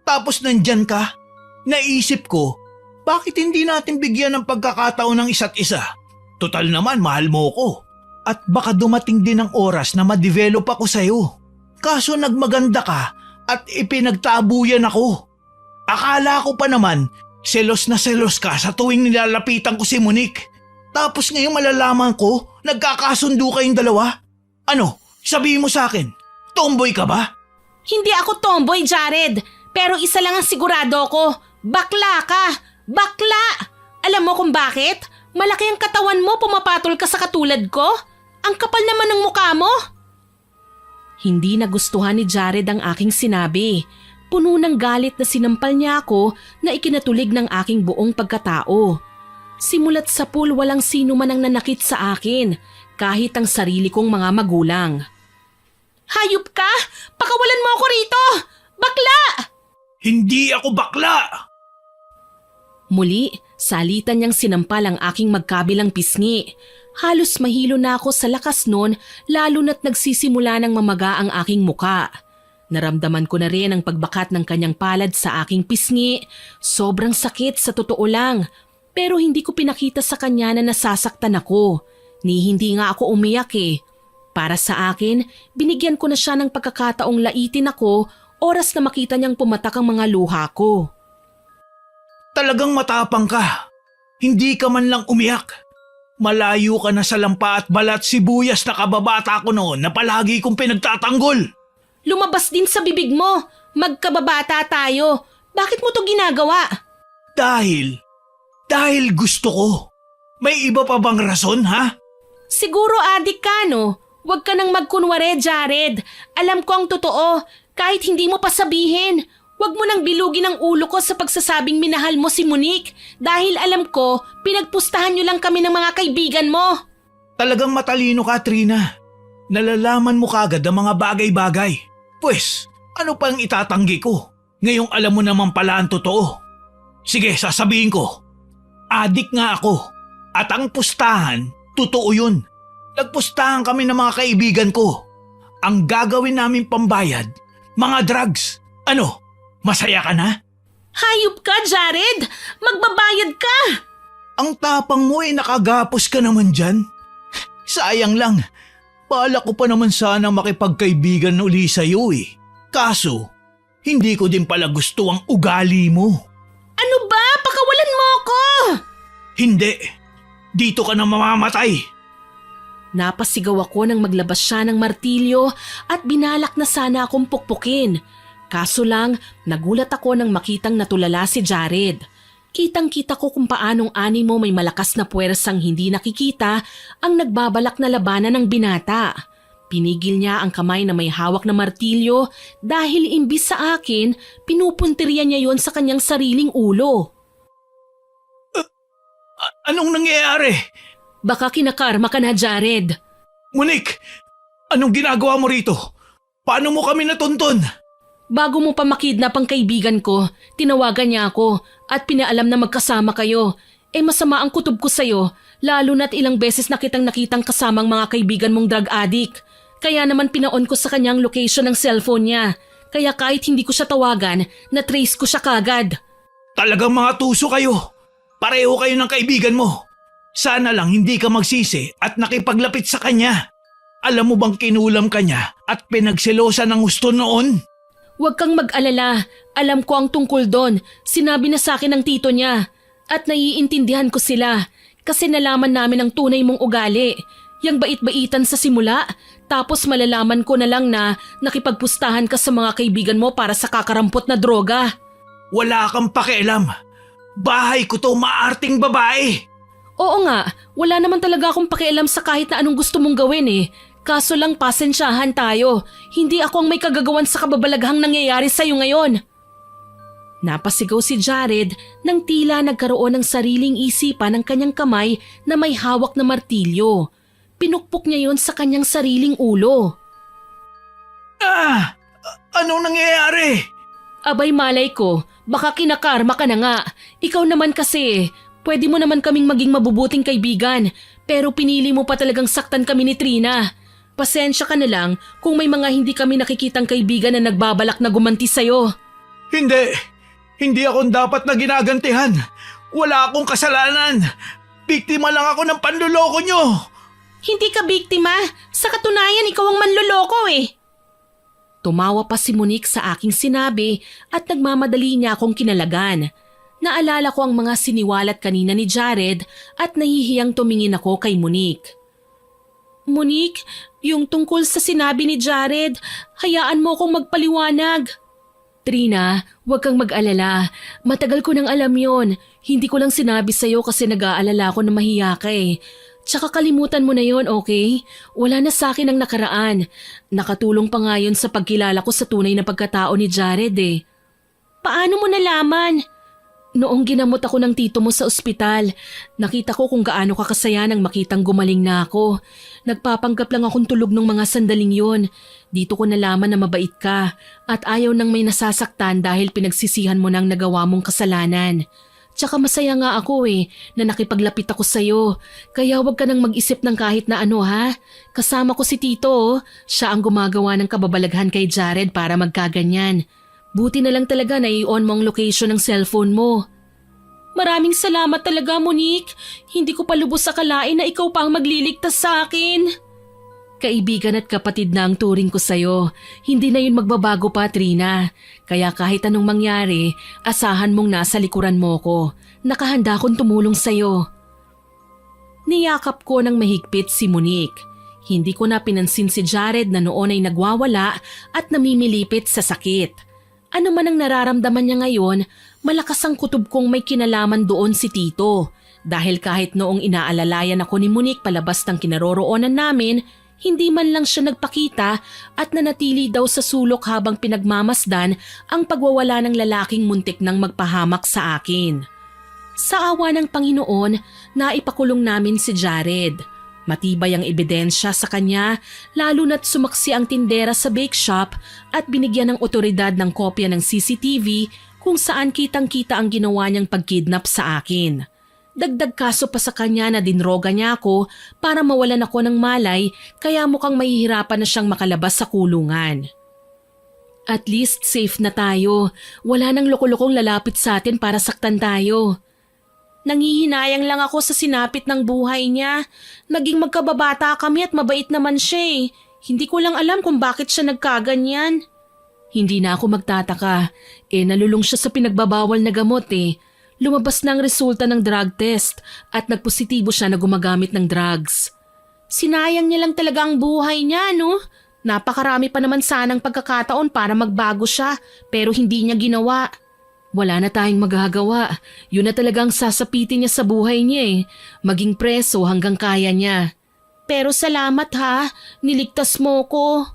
Tapos nandyan ka? Naisip ko, bakit hindi natin bigyan ng pagkakataon ng isa't isa? Total naman, mahal mo ko. At baka dumating din ang oras na ma-develop ako sa'yo. Kaso nagmaganda ka at ipinagtabuyan ako. Akala ko pa naman, Selos na selos ka sa tuwing nilalapitan ko si Monique. Tapos ngayon malalaman ko, nagkakasundo kayong dalawa? Ano, sabihin mo sa akin, tomboy ka ba? Hindi ako tomboy, Jared. Pero isa lang ang sigurado ko. Bakla ka! Bakla! Alam mo kung bakit? Malaki ang katawan mo, pumapatol ka sa katulad ko? Ang kapal naman ng mukha mo! Hindi nagustuhan ni Jared ang aking sinabi. Puno ng galit na sinampal niya ako na ikinatulig ng aking buong pagkatao. Simulat sa pool walang sino man ang nanakit sa akin, kahit ang sarili kong mga magulang. Hayop ka! Pakawalan mo ako rito! Bakla! Hindi ako bakla! Muli, salitan niyang sinampal ang aking magkabilang pisngi. Halos mahilo na ako sa lakas nun, lalo na't nagsisimula ng mamaga ang aking muka. Naramdaman ko na rin ang pagbakat ng kanyang palad sa aking pisngi. Sobrang sakit sa totoo lang. Pero hindi ko pinakita sa kanya na nasasaktan ako. Ni hindi nga ako umiyak eh. Para sa akin, binigyan ko na siya ng pagkakataong laitin ako oras na makita niyang pumatak ang mga luha ko. Talagang matapang ka. Hindi ka man lang umiyak. Malayo ka na sa lampa at balat sibuyas na kababata ko noon na palagi kong pinagtatanggol. Lumabas din sa bibig mo. Magkababata tayo. Bakit mo to ginagawa? Dahil gusto ko. May iba pa bang rason, ha? Siguro adik ka, no? Huwag ka nang magkunwari, Jared. Alam ko ang totoo, kahit hindi mo pa sabihin. Huwag mo nang bilugin ang ulo ko sa pagsasabing minahal mo si Monique dahil alam ko, pinagpustahan niyo lang kami ng mga kaibigan mo. Talagang matalino ka, Trina. Nalalaman mo kagad ang mga bagay-bagay. Pwes, ano pang itatanggi ko? Ngayong alam mo naman pala ang totoo. Sige, sasabihin ko. Adik nga ako. At ang pustahan, totoo yun. Nagpustahan kami ng mga kaibigan ko. Ang gagawin namin pambayad, mga drugs. Ano, masaya ka na? Hayop ka, Jared! Magbabayad ka! Ang tapang mo ay nakagapos ka naman dyan. Sayang lang. Bala ko pa naman sana makipagkaibigan uli sa'yo eh. Kaso, hindi ko din pala gusto ang ugali mo. Ano ba? Pakawalan mo ako! Hindi. Dito ka na mamamatay. Napasigaw ako nang maglabas siya ng martilyo at binalak na sana akong pukpukin. Kaso lang, nagulat ako nang makitang natulala si Jared. Kitang-kita ko kung paanong animo may malakas na puwersang hindi nakikita ang nagbabalak na labanan ng binata. Pinigil niya ang kamay na may hawak na martilyo dahil imbis sa akin, pinupuntirya niya yon sa kanyang sariling ulo. Anong nangyayari? Baka kinakarma ka na, Jared. Monique, anong ginagawa mo rito? Paano mo kami natuntun? Bago mo pa makidnap ang kaibigan ko, tinawagan niya ako at pinaalam na magkasama kayo. Masama ang kutob ko sa'yo, lalo na't ilang beses na kitang nakitang kasamang mga kaibigan mong drug addict. Kaya naman pinaon ko sa kanyang location ng cellphone niya. Kaya kahit hindi ko siya tawagan, na-trace ko siya kagad. Talagang mga tuso kayo. Pareho kayo ng kaibigan mo. Sana lang hindi ka magsisi at nakipaglapit sa kanya. Alam mo bang kinulam ka niya at pinagselosa ng gusto noon? Huwag kang mag-alala. Alam ko ang tungkol doon. Sinabi na sa akin ng tito niya. At naiintindihan ko sila. Kasi nalaman namin ang tunay mong ugali. Yang bait-baitan sa simula. Tapos malalaman ko na lang na nakipagpustahan ka sa mga kaibigan mo para sa kakarampot na droga. Wala kang pakialam. Bahay ko to, maarting babae. Oo nga, wala naman talaga akong pakialam sa kahit na anong gusto mong gawin eh. Kaso lang pasensyahan tayo. Hindi ako ang may kagagawan sa kababalaghang nangyayari sa'yo ngayon. Napasigaw si Jared nang tila nagkaroon ng sariling isipan ng kanyang kamay na may hawak na martilyo. Pinukpok niya yon sa kanyang sariling ulo. Anong nangyayari? Abay malay ko, baka kinakarma ka na nga. Ikaw naman kasi, pwede mo naman kaming maging mabubuting kaibigan, pero pinili mo pa talagang saktan kami ni Trina. Pasensya ka na lang kung may mga hindi kami nakikitang kaibigan na nagbabalak na gumanti sa'yo. Hindi ako dapat na ginagantihan. Wala akong kasalanan. Biktima lang ako ng panluloko nyo. Hindi ka biktima. Sa katunayan, ikaw ang manloloko eh. Tumawa pa si Monique sa aking sinabi at nagmamadali niya akong kinalagan. Naalala ko ang mga siniwalat kanina ni Jared at nahihiyang tumingin ako kay Monique. Monique, yung tungkol sa sinabi ni Jared, hayaan mo akong magpaliwanag. Trina, huwag kang mag-alala. Matagal ko nang alam yon. Hindi ko lang sinabi sa'yo kasi nag-aalala ako na mahiya ka eh. Tsaka kalimutan mo na yon, okay? Wala na sa akin ang nakaraan. Nakatulong pa nga yun sa pagkilala ko sa tunay na pagkatao ni Jared eh. Paano mo nalaman? Noong ginamot ako ng tito mo sa ospital, nakita ko kung gaano ka kasaya nang makitang gumaling na ako. Nagpapanggap lang akong tulog ng mga sandaling yon. Dito ko nalaman na mabait ka at ayaw nang may nasasaktan dahil pinagsisihan mo nang nagawa mong kasalanan. Tsaka masaya nga ako na nakipaglapit ako sa'yo. Kaya huwag ka nang mag-isip ng kahit na ano ha. Kasama ko si tito. Siya ang gumagawa ng kababalaghan kay Jared para magkaganyan. Buti na lang talaga na i-on mo ang location ng cellphone mo. Maraming salamat talaga, Monique. Hindi ko pa lubos akalain na ikaw pa ang magliligtas sa akin. Kaibigan at kapatid na ang turing ko sa'yo. Hindi na yun magbabago pa, Trina. Kaya kahit anong mangyari, asahan mong nasa likuran mo ko. Nakahanda akong tumulong sa'yo. Niyakap ko ng mahigpit si Monique. Hindi ko na pinansin si Jared na noon ay nagwawala at namimilipit sa sakit. Ano man ang nararamdaman niya ngayon, malakas ang kutob kong may kinalaman doon si Tito. Dahil kahit noong inaalalayan ako ni Monique palabas ng kinaroroonan namin, hindi man lang siya nagpakita at nanatili daw sa sulok habang pinagmamasdan ang pagwawala ng lalaking muntik nang magpahamak sa akin. Sa awa ng Panginoon, naipakulong namin si Jared. Matibay ang ebidensya sa kanya lalo na't sumaksi ang tindera sa bake shop at binigyan ng otoridad ng kopya ng CCTV kung saan kitang-kita ang ginawa niyang pagkidnap sa akin. Dagdag kaso pa sa kanya na dinroga niya ako para mawalan ako ng malay kaya mukhang mahihirapan na siyang makalabas sa kulungan. At least safe na tayo. Wala nang loko-lokong lalapit sa atin para saktan tayo. Nangihinayang lang ako sa sinapit ng buhay niya. Naging magkababata kami at mabait naman siya eh. Hindi ko lang alam kung bakit siya nagkaganyan. Hindi na ako magtataka. Nalulung siya sa pinagbabawal na gamot eh. Lumabas na ang resulta ng drug test at nagpositibo siya na gumagamit ng drugs. Sinayang niya lang talaga ang buhay niya, no? Napakarami pa naman sanang pagkakataon para magbago siya pero hindi niya ginawa. Wala na tayong magagawa. Yun na talagang sasapitin niya sa buhay niya eh. Maging preso hanggang kaya niya. Pero salamat ha, niligtas mo ko.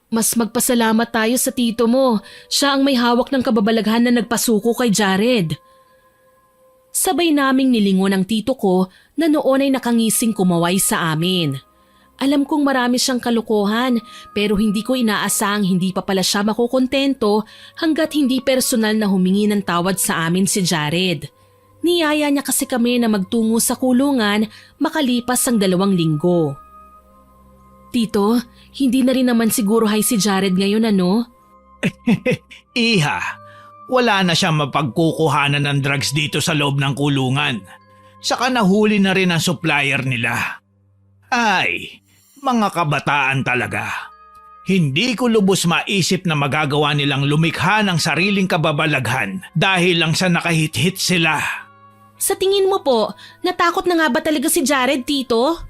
Mas magpasalamat tayo sa tito mo. Siya ang may hawak ng kababalaghan na nagpasuko kay Jared. Sabay naming nilingon ang tito ko na noon ay nakangising kumaway sa amin. Alam kong marami siyang kalokohan pero hindi ko inaasang hindi pa pala siya makukontento hanggat hindi personal na humingi ng tawad sa amin si Jared. Niyaya niya kasi kami na magtungo sa kulungan makalipas ang 2 linggo. Tito, hindi na rin naman siguro high si Jared ngayon ano? Iha, wala na siyang mapagkukuhanan ng drugs dito sa loob ng kulungan. Saka nahuli na rin ang supplier nila. Ay, mga kabataan talaga. Hindi ko lubos maisip na magagawa nilang lumikha ng sariling kababalaghan dahil lang sa nakahit-hit sila. Sa tingin mo po, natakot na nga ba talaga si Jared, Tito?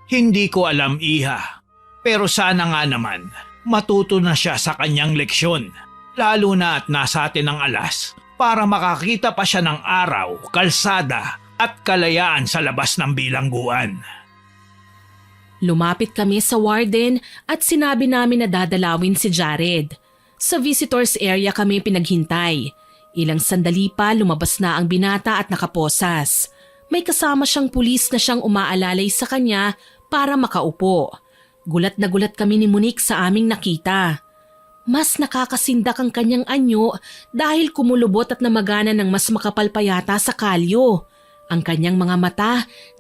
Hindi ko alam, Iha. Pero sana nga naman, matuto na siya sa kanyang leksyon. Lalo na at nasa atin ang alas para makakita pa siya ng araw, kalsada at kalayaan sa labas ng bilangguan. Lumapit kami sa warden at sinabi namin na dadalawin si Jared. Sa visitors area kami pinaghintay. Ilang sandali pa lumabas na ang binata at nakaposas. May kasama siyang pulis na siyang umaalalay sa kanya para makaupo. Gulat na gulat kami ni Monique sa aming nakita. Mas nakakasindak ang kanyang anyo dahil kumulubot at namagana ng mas makapal pa yata sa kalyo. Ang kanyang mga mata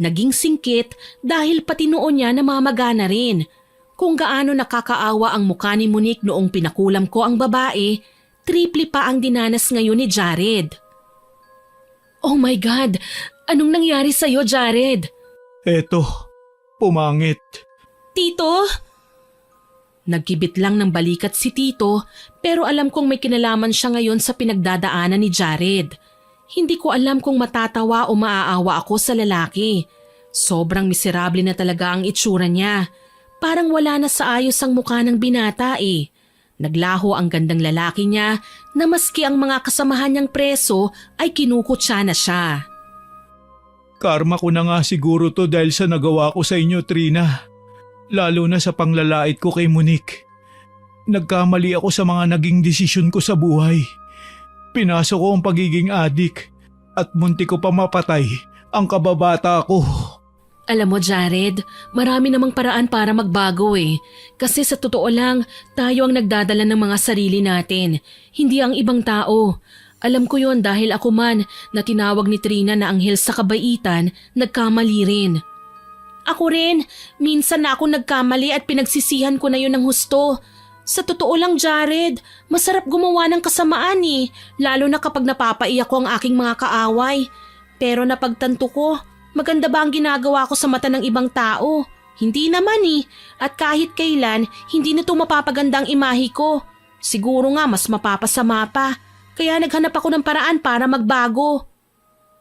naging singkit dahil pati noon niya namamagana rin. Kung gaano nakakaawa ang mukha ni Monique noong pinakulam ko ang babae, triple pa ang dinanas ngayon ni Jared. Oh my God! Anong nangyari sa'yo, Jared? Eto, pumangit. Tito? Nagkibit lang ng balikat si Tito pero alam kong may kinalaman siya ngayon sa pinagdadaanan ni Jared. Hindi ko alam kung matatawa o maaawa ako sa lalaki. Sobrang miserable na talaga ang itsura niya. Parang wala na sa ayos ang mukha ng binata eh. Naglaho ang gandang lalaki niya na maski ang mga kasamahan niyang preso ay kinukutsa na siya. Karma ko na nga siguro to dahil sa nagawa ko sa inyo, Trina. Lalo na sa panglalait ko kay Monique. Nagkamali ako sa mga naging desisyon ko sa buhay. Pinasok ko ang pagiging adik at munti ko pa mapatay ang kababata ko. Alam mo Jared, marami namang paraan para magbago eh. Kasi sa totoo lang, tayo ang nagdadala ng mga sarili natin, hindi ang ibang tao. Alam ko yon dahil ako man na tinawag ni Trina na anghel sa kabaitan, nagkamali rin. Ako rin, minsan na ako nagkamali at pinagsisihan ko na yun ng husto. Sa totoo lang Jared, masarap gumawa ng kasamaan eh, lalo na kapag napapaiyak ko ang aking mga kaaway. Pero napagtanto ko, maganda ba ang ginagawa ko sa mata ng ibang tao? Hindi naman eh, at kahit kailan, hindi nito mapapaganda ang imahe ko. Siguro nga mas mapapasama pa, kaya naghanap ako ng paraan para magbago.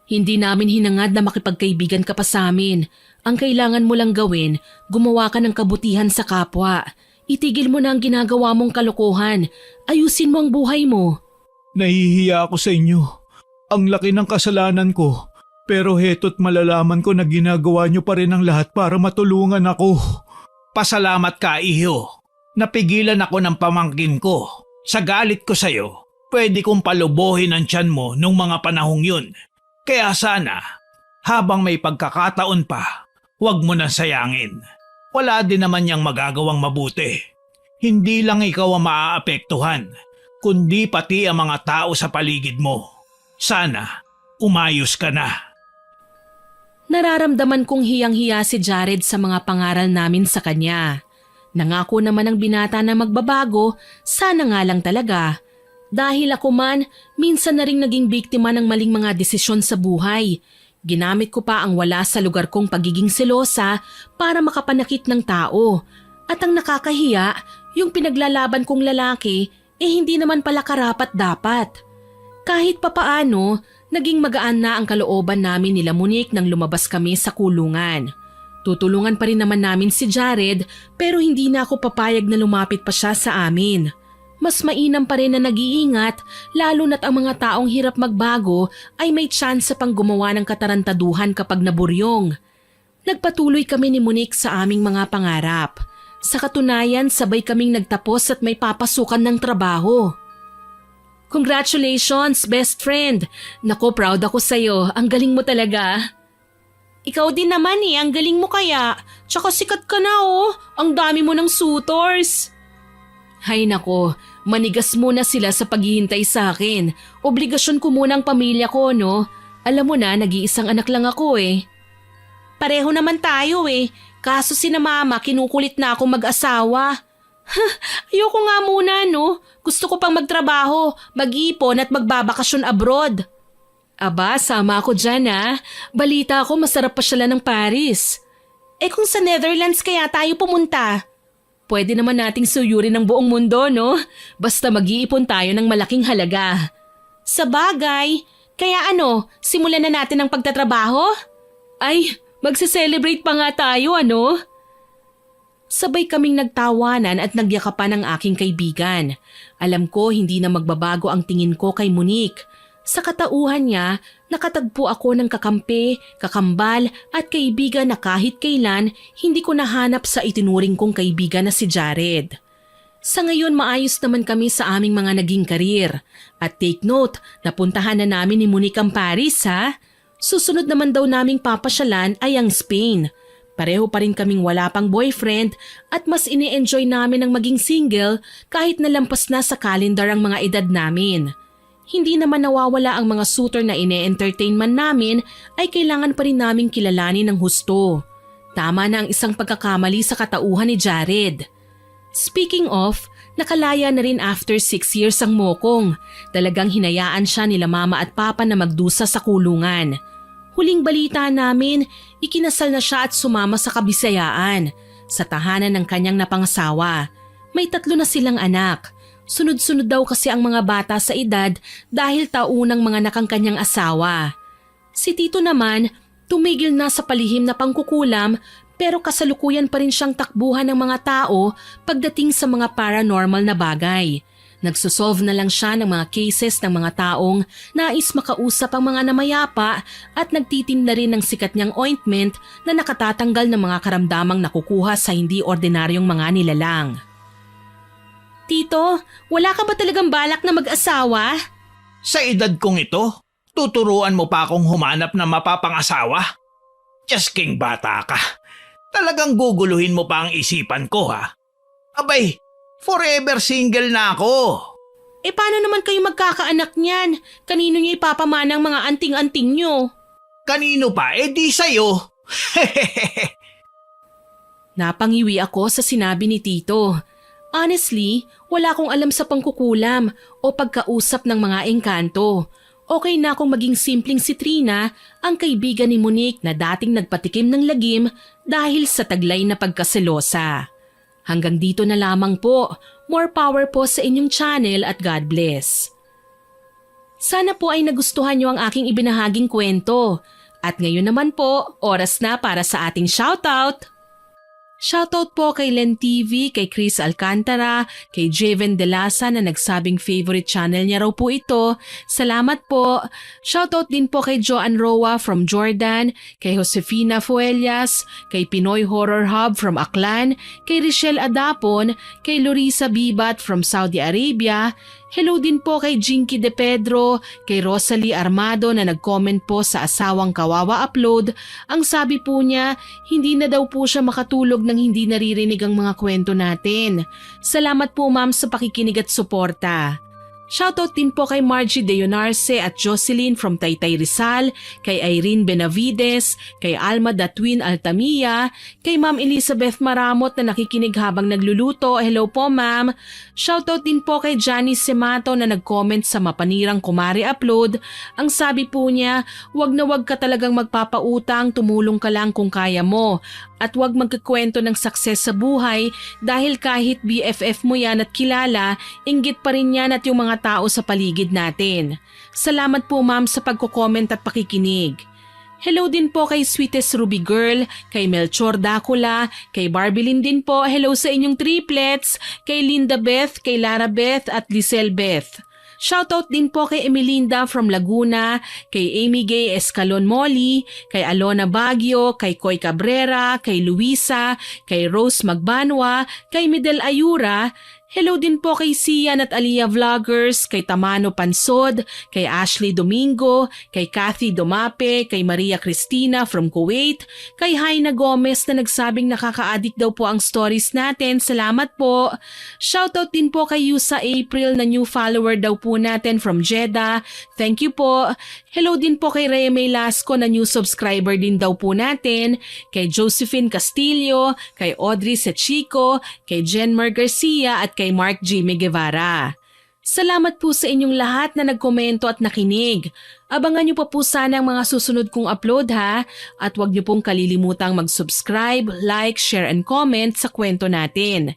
Hindi namin hinangad na makipagkaibigan ka pa sa amin. Ang kailangan mo lang gawin, gumawa ka ng kabutihan sa kapwa. Itigil mo na ang ginagawa mong kalokohan. Ayusin mo ang buhay mo. Nahihiya ako sa inyo. Ang laki ng kasalanan ko. Pero heto't malalaman ko na ginagawa niyo pa rin ang lahat para matulungan ako. Pasalamat ka, iho. Napigilan ako ng pamangkin ko. Sa galit ko sa'yo, pwede kong palubuhin ang tiyan mo nung mga panahong yun. Kaya sana, habang may pagkakataon pa, huwag mo na sayangin. Wala din naman niyang magagawang mabuti. Hindi lang ikaw ang maaapektuhan, kundi pati ang mga tao sa paligid mo. Sana, umayos ka na. Nararamdaman kong hiyang-hiya si Jared sa mga pangaral namin sa kanya. Nangako naman ang binata na magbabago, sana nga lang talaga. Dahil ako man, minsan na ring naging biktima ng maling mga desisyon sa buhay. Ginamit ko pa ang wala sa lugar kong pagiging selosa para makapanakit ng tao. At ang nakakahiya, yung pinaglalaban kong lalaki, hindi naman pala karapat dapat. Kahit papaano, naging magaan na ang kalooban namin nila Monique nang lumabas kami sa kulungan. Tutulungan pa rin naman namin si Jared pero hindi na ako papayag na lumapit pa siya sa amin. Mas mainam pa rin na nag-iingat lalo na't ang mga taong hirap magbago ay may tsansa pang gumawa ng katarantaduhan kapag naburyong. Nagpatuloy kami ni Monique sa aming mga pangarap. Sa katunayan, sabay kaming nagtapos at may papasukan ng trabaho. Congratulations, best friend! Nako, proud ako sa'yo. Ang galing mo talaga. Ikaw din naman ang galing mo kaya. Tsaka sikat ka na ang dami mo ng suitors. Hay nako, manigas muna sila sa paghihintay sa akin. Obligasyon ko muna ang pamilya ko, no? Alam mo na, nag-iisang anak lang ako Pareho naman tayo kaso sina mama kinukulit na akong mag-asawa. Ayoko nga muna, no? Gusto ko pang magtrabaho, mag-ipon at magbabakasyon abroad. Aba, sama ako dyan Balita ko masarap pa sila ng Paris. Kung sa Netherlands kaya tayo pumunta? Pwede naman nating suyurin ng buong mundo, no? Basta mag-iipon tayo ng malaking halaga. Sa bagay, kaya simulan na natin ang pagtatrabaho? Ay, magse-celebrate pa nga tayo, Sabay kaming nagtawanan at nagyakapan ng aking kaibigan. Alam ko hindi na magbabago ang tingin ko kay Monique. Sa katauhan niya, nakatagpo ako ng kakampi, kakambal at kaibigan na kahit kailan hindi ko nahanap sa itinuring kong kaibigan na si Jared. Sa ngayon maayos naman kami sa aming mga naging karir. At take note, napuntahan na namin ni Monique ang Paris Susunod naman daw naming papasyalan ay ang Spain. Pareho pa rin kaming wala pang boyfriend at mas ini-enjoy namin ang maging single kahit nalampas na sa calendar ang mga edad namin. Hindi naman nawawala ang mga suitor na ine-entertain man namin ay kailangan pa rin naming kilalanin ng husto. Tama na ang isang pagkakamali sa katauhan ni Jared. Speaking of, nakalaya na rin after 6 years ang mokong. Talagang hinayaan siya nila mama at papa na magdusa sa kulungan. Huling balita namin, ikinasal na siya at sumama sa Kabisayaan, sa tahanan ng kanyang napangasawa. May 3 na silang anak. Sunod-sunod daw kasi ang mga bata sa edad dahil taunang mga nakangkanyang asawa. Si Tito naman, tumigil na sa palihim na pangkukulam pero kasalukuyan pa rin siyang takbuhan ng mga tao pagdating sa mga paranormal na bagay. Nagsosolve na lang siya ng mga cases ng mga taong nais makausap ang mga namayapa at nagtitinda rin ng sikat niyang ointment na nakatatanggal ng mga karamdamang nakukuha sa hindi ordinaryong mga nilalang. Tito, wala ka ba talagang balak na mag-asawa? Sa edad kong ito, tuturuan mo pa akong humanap na mapapangasawa? Just king bata ka. Talagang guguluhin mo pa ang isipan ko ha? Abay, forever single na ako. Paano naman kayo magkakaanak niyan? Kanino niyo ipapamana ang mga anting-anting niyo? Kanino pa? Di sa'yo. Napangiwi ako sa sinabi ni Tito. Honestly, wala akong alam sa pangkukulam o pagkausap ng mga engkanto. Okay na akong maging simpleng si Trina, ang kaibigan ni Monique na dating nagpatikim ng lagim dahil sa taglay na pagkaselosa. Hanggang dito na lamang po. More power po sa inyong channel at God bless. Sana po ay nagustuhan niyo ang aking ibinahaging kwento. At ngayon naman po, oras na para sa ating shoutout. Shoutout po kay Len TV, kay Chris Alcantara, kay Javen Delasa na nagsabing favorite channel niya raw po ito. Salamat po. Shoutout din po kay Joanne Roa from Jordan, kay Josefina Fuelias, kay Pinoy Horror Hub from Aklan, kay Richelle Adapon, kay Lorisa Bibat from Saudi Arabia. Hello din po kay Jinky De Pedro, kay Rosalie Armado na nag-comment po sa Asawang Kawawa Upload. Ang sabi po niya, hindi na daw po siya makatulog nang hindi naririnig ang mga kwento natin. Salamat po ma'am sa pakikinig at suporta. Shoutout din po kay Margie Deonarce at Jocelyn from Taytay Rizal, kay Irene Benavides, kay Alma Datwin Altamia, kay Ma'am Elizabeth Maramot na nakikinig habang nagluluto. Hello po ma'am. Shoutout din po kay Janice Semato na nag-comment sa Mapanirang Kumari Upload. Ang sabi po niya, wag na wag ka talagang magpapautang, tumulong ka lang kung kaya mo. At wag magkikwento ng success sa buhay dahil kahit BFF mo yan at kilala, inggit pa rin yan at yung mga tao sa paligid natin. Salamat po ma'am sa pagko-comment at pakikinig. Hello din po kay Sweetest Ruby Girl, kay Melchor Dacula, kay Barbilin din po. Hello sa inyong triplets, kay Linda Beth, kay Lara Beth at Lisel Beth. Shoutout din po kay Emelinda from Laguna, kay Amy Gay Escalon Molly, kay Alona Baguio, kay Koy Cabrera, kay Luisa, kay Rose Magbanwa, kay Midel Ayura. Hello din po kay Sian at Aliyah Vloggers, kay Tamano Pansod, kay Ashley Domingo, kay Kathy Domape, kay Maria Cristina from Kuwait, kay Haina Gomez na nagsabing nakaka-addict daw po ang stories natin. Salamat po. Shoutout din po kay Yusa April na new follower daw po natin from Jeddah. Thank you po. Hello din po kay Rhea May Lasco na new subscriber din daw po natin, kay Josephine Castillo, kay Audrey Sechico, kay Jenmer Garcia at kay Mark Jimmy Guevara. Salamat po sa inyong lahat na nagkomento at nakinig. Abangan niyo pa po sana ang mga susunod kong upload ha, at huwag niyo pong kalilimutang mag-subscribe, like, share and comment sa kwento natin.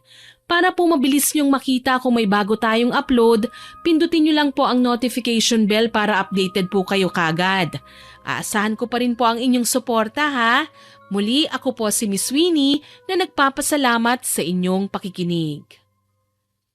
Para po mabilis niyong makita kung may bago tayong upload, pindutin niyo lang po ang notification bell para updated po kayo kagad. Aasahan ko pa rin po ang inyong suporta ha. Muli ako po si Miss Winnie na nagpapasalamat sa inyong pakikinig.